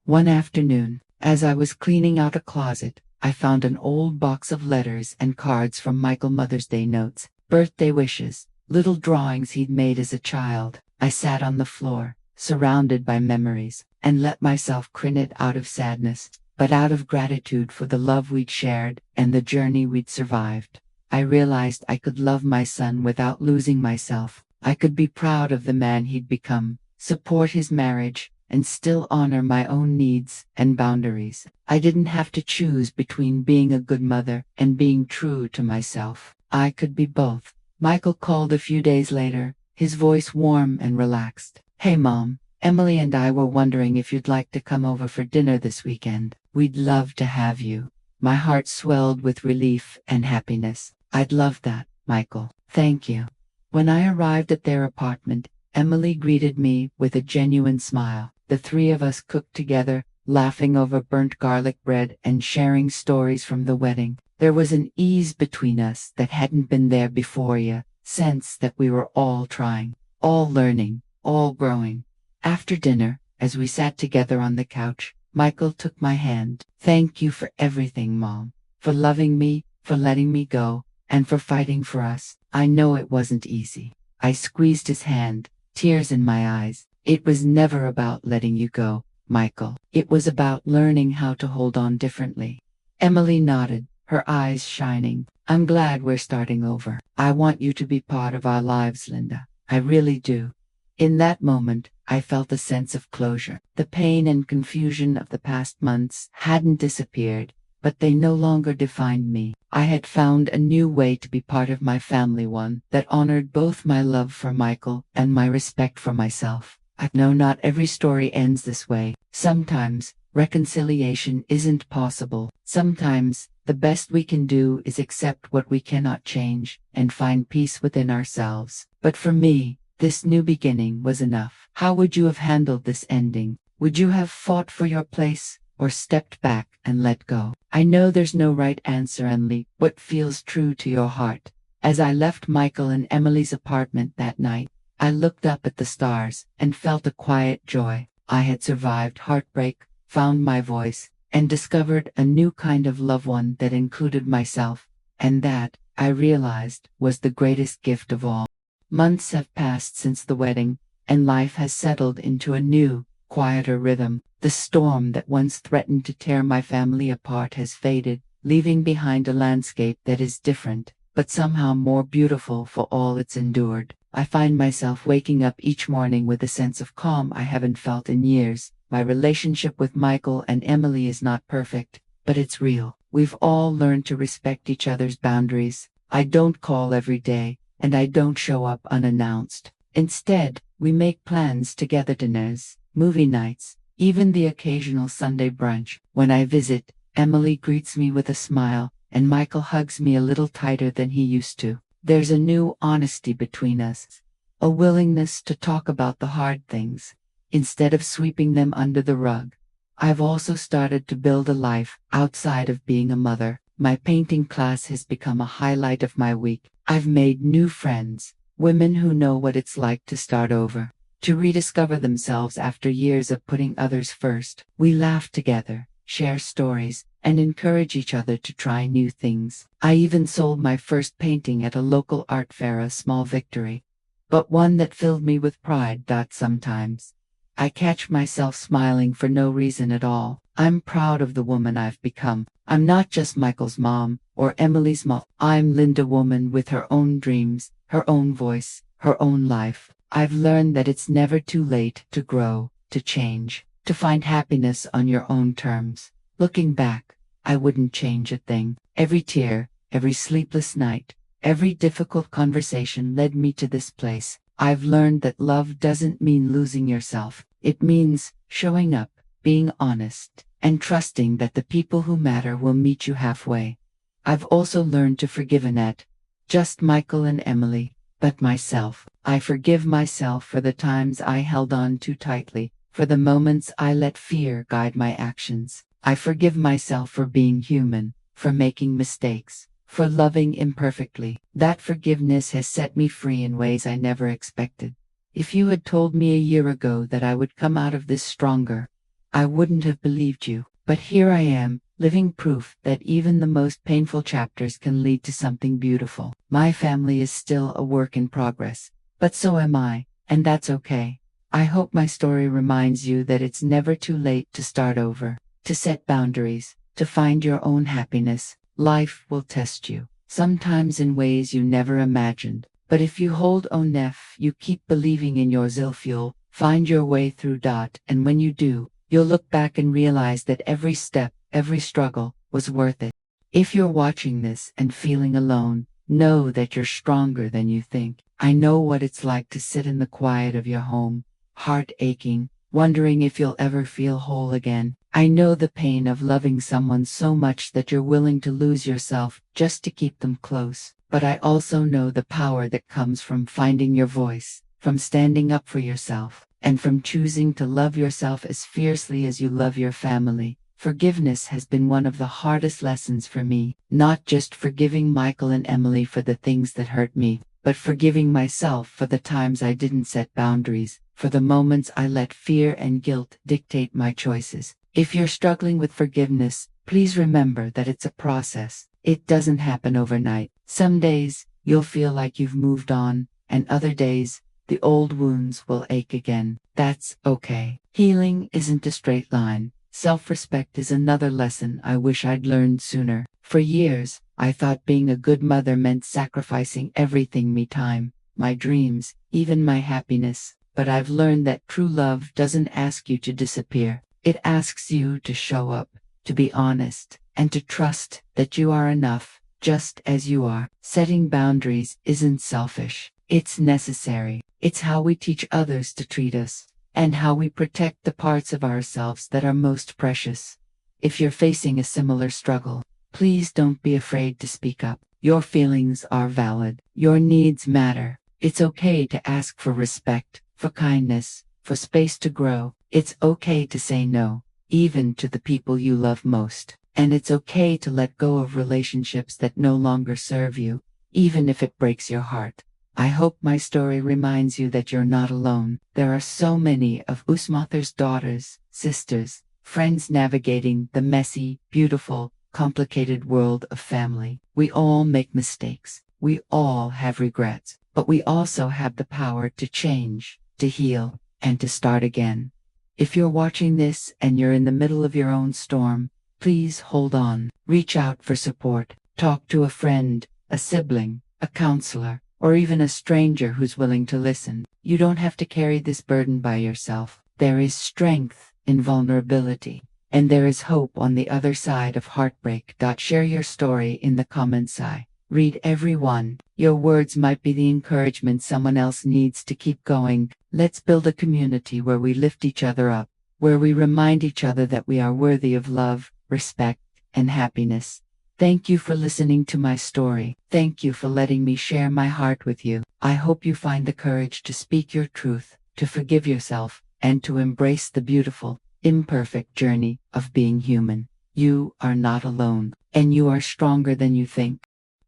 One afternoon, as I was cleaning out a closet, I found an old box of letters and cards from Michael Mother's Day notes, birthday wishes, little drawings he'd made as a child. I sat on the floor, surrounded by memories, and let myself cry it out of sadness, but out of gratitude for the love we'd shared and the journey we'd survived. I realized I could love my son without losing myself. I could be proud of the man he'd become, support his marriage, and still honor my own needs and boundaries. I didn't have to choose between being a good mother and being true to myself. I could be both. Michael called a few days later, his voice warm and relaxed. Hey Mom, Emily and I were wondering if you'd like to come over for dinner this weekend. We'd love to have you. My heart swelled with relief and happiness. I'd love that, Michael. Thank you. When I arrived at their apartment, Emily greeted me with a genuine smile. The three of us cooked together, laughing over burnt garlic bread and sharing stories from the wedding. There was an ease between us that hadn't been there before, a sense that we were all trying, all learning, all growing. After dinner, as we sat together on the couch, Michael took my hand. Thank you for everything, Mom. For loving me, for letting me go, and for fighting for us. I know it wasn't easy. I squeezed his hand, tears in my eyes. It was never about letting you go, Michael. It was about learning how to hold on differently. Emily nodded, her eyes shining. I'm glad we're starting over. I want you to be part of our lives, Linda. I really do. In that moment, I felt a sense of closure. The pain and confusion of the past months hadn't disappeared, but they no longer defined me. I had found a new way to be part of my family, one that honored both my love for Michael and my respect for myself. I know not every story ends this way. Sometimes, reconciliation isn't possible. Sometimes, the best we can do is accept what we cannot change and find peace within ourselves. But for me, this new beginning was enough. How would you have handled this ending? Would you have fought for your place or stepped back and let go? I know there's no right answer, only what feels true to your heart. As I left Michael and Emily's apartment that night, I looked up at the stars and felt a quiet joy. I had survived heartbreak, found my voice, and discovered a new kind of love, one that included myself, and that, I realized, was the greatest gift of all. Months have passed since the wedding, and life has settled into a new, quieter rhythm. The storm that once threatened to tear my family apart has faded, leaving behind a landscape that is different, but somehow more beautiful for all it's endured. I find myself waking up each morning with a sense of calm I haven't felt in years. My relationship with Michael and Emily is not perfect, but it's real. We've all learned to respect each other's boundaries. I don't call every day, and I don't show up unannounced. Instead, we make plans together, dinners, movie nights, even the occasional Sunday brunch. When I visit, Emily greets me with a smile, and Michael hugs me a little tighter than he used to. There's a new honesty between us, a willingness to talk about the hard things, instead of sweeping them under the rug. I've also started to build a life outside of being a mother. My painting class has become a highlight of my week. I've made new friends, women who know what it's like to start over, to rediscover themselves after years of putting others first. We laugh together, share stories, and encourage each other to try new things. I even sold my first painting at a local art fair, a small victory, but one that filled me with pride. Sometimes I catch myself smiling for no reason at all. I'm proud of the woman I've become. I'm not just Michael's mom or Emily's mom. I'm Linda, woman with her own dreams, her own voice, her own life. I've learned that it's never too late to grow, to change, to find happiness on your own terms. Looking back, I wouldn't change a thing. Every tear, every sleepless night, every difficult conversation led me to this place. I've learned that love doesn't mean losing yourself. It means showing up, being honest, and trusting that the people who matter will meet you halfway. I've also learned to forgive, not just Michael and Emily, but myself. I forgive myself for the times I held on too tightly, for the moments I let fear guide my actions. I forgive myself for being human, for making mistakes, for loving imperfectly. That forgiveness has set me free in ways I never expected. If you had told me a year ago that I would come out of this stronger, I wouldn't have believed you. But here I am, living proof that even the most painful chapters can lead to something beautiful. My family is still a work in progress, but so am I, and that's okay. I hope my story reminds you that it's never too late to start over, to set boundaries, to find your own happiness. Life will test you, sometimes in ways you never imagined. But if you hold on, you keep believing in yourself, you'll find your way through. And when you do, you'll look back and realize that every step, every struggle, was worth it. If you're watching this and feeling alone, know that you're stronger than you think. I know what it's like to sit in the quiet of your home, heart aching, wondering if you'll ever feel whole again. I know the pain of loving someone so much that you're willing to lose yourself just to keep them close. But I also know the power that comes from finding your voice, from standing up for yourself, and from choosing to love yourself as fiercely as you love your family. Forgiveness has been one of the hardest lessons for me, not just forgiving Michael and Emily for the things that hurt me, but forgiving myself for the times I didn't set boundaries, for the moments I let fear and guilt dictate my choices. If you're struggling with forgiveness, please remember that it's a process. It doesn't happen overnight. Some days, you'll feel like you've moved on, and other days, the old wounds will ache again. That's okay. Healing isn't a straight line. Self-respect is another lesson I wish I'd learned sooner. For years, I thought being a good mother meant sacrificing everything, me time, my dreams, even my happiness. But I've learned that true love doesn't ask you to disappear. It asks you to show up, to be honest, and to trust that you are enough, just as you are. Setting boundaries isn't selfish. It's necessary. It's how we teach others to treat us, and how we protect the parts of ourselves that are most precious. If you're facing a similar struggle, please don't be afraid to speak up. Your feelings are valid. Your needs matter. It's okay to ask for respect, for kindness, for space to grow. It's okay to say no, even to the people you love most. And it's okay to let go of relationships that no longer serve you, even if it breaks your heart. I hope my story reminds you that you're not alone. There are so many of Usmather's daughters, sisters, friends navigating the messy, beautiful, complicated world of family. We all make mistakes. We all have regrets, but we also have the power to change, to heal, and to start again. If you're watching this and you're in the middle of your own storm, please hold on. Reach out for support. Talk to a friend, a sibling, a counselor, or even a stranger who's willing to listen. You don't have to carry this burden by yourself. There is strength in vulnerability, and there is hope on the other side of heartbreak. Share your story in the comments. I read every one. Your words might be the encouragement someone else needs to keep going. Let's build a community where we lift each other up, where we remind each other that we are worthy of love, respect, and happiness. Thank you for listening to my story. Thank you for letting me share my heart with you. I hope you find the courage to speak your truth, to forgive yourself, and to embrace the beautiful, imperfect journey of being human. You are not alone, and you are stronger than you think.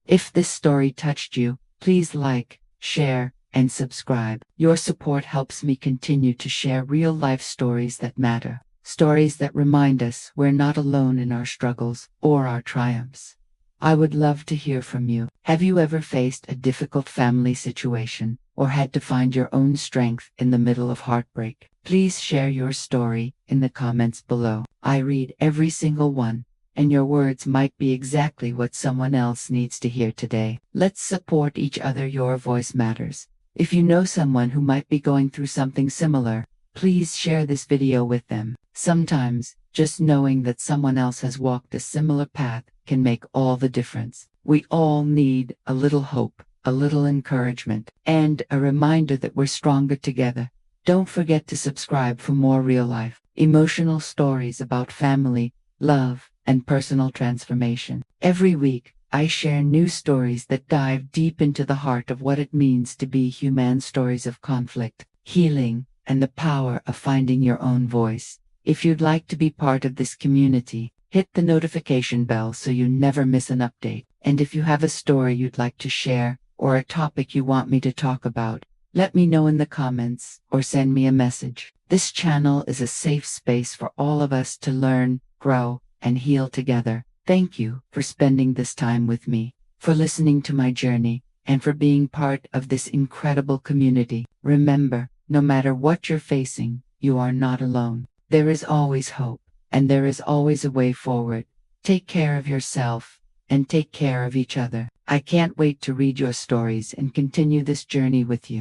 If this story touched you, please like, share, and subscribe. Your support helps me continue to share real-life stories that matter. Stories that remind us we're not alone in our struggles or our triumphs. I would love to hear from you. Have you ever faced a difficult family situation or had to find your own strength in the middle of heartbreak? Please share your story in the comments below. I read every single one, and your words might be exactly what someone else needs to hear today. Let's support each other. Your voice matters. If you know someone who might be going through something similar, please share this video with them. Sometimes, just knowing that someone else has walked a similar path can make all the difference. We all need a little hope, a little encouragement, and a reminder that we're stronger together. Don't forget to subscribe for more real-life, emotional stories about family, love, and personal transformation. Every week, I share new stories that dive deep into the heart of what it means to be human. Stories of conflict, healing, and the power of finding your own voice. If you'd like to be part of this community, hit the notification bell so you never miss an update. And if you have a story you'd like to share or a topic you want me to talk about, let me know in the comments or send me a message. This channel is a safe space for all of us to learn, grow, and heal together. Thank you for spending this time with me, for listening to my journey, and for being part of this incredible community. Remember, no matter what you're facing, you are not alone. There is always hope, and there is always a way forward. Take care of yourself, and take care of each other. I can't wait to read your stories and continue this journey with you.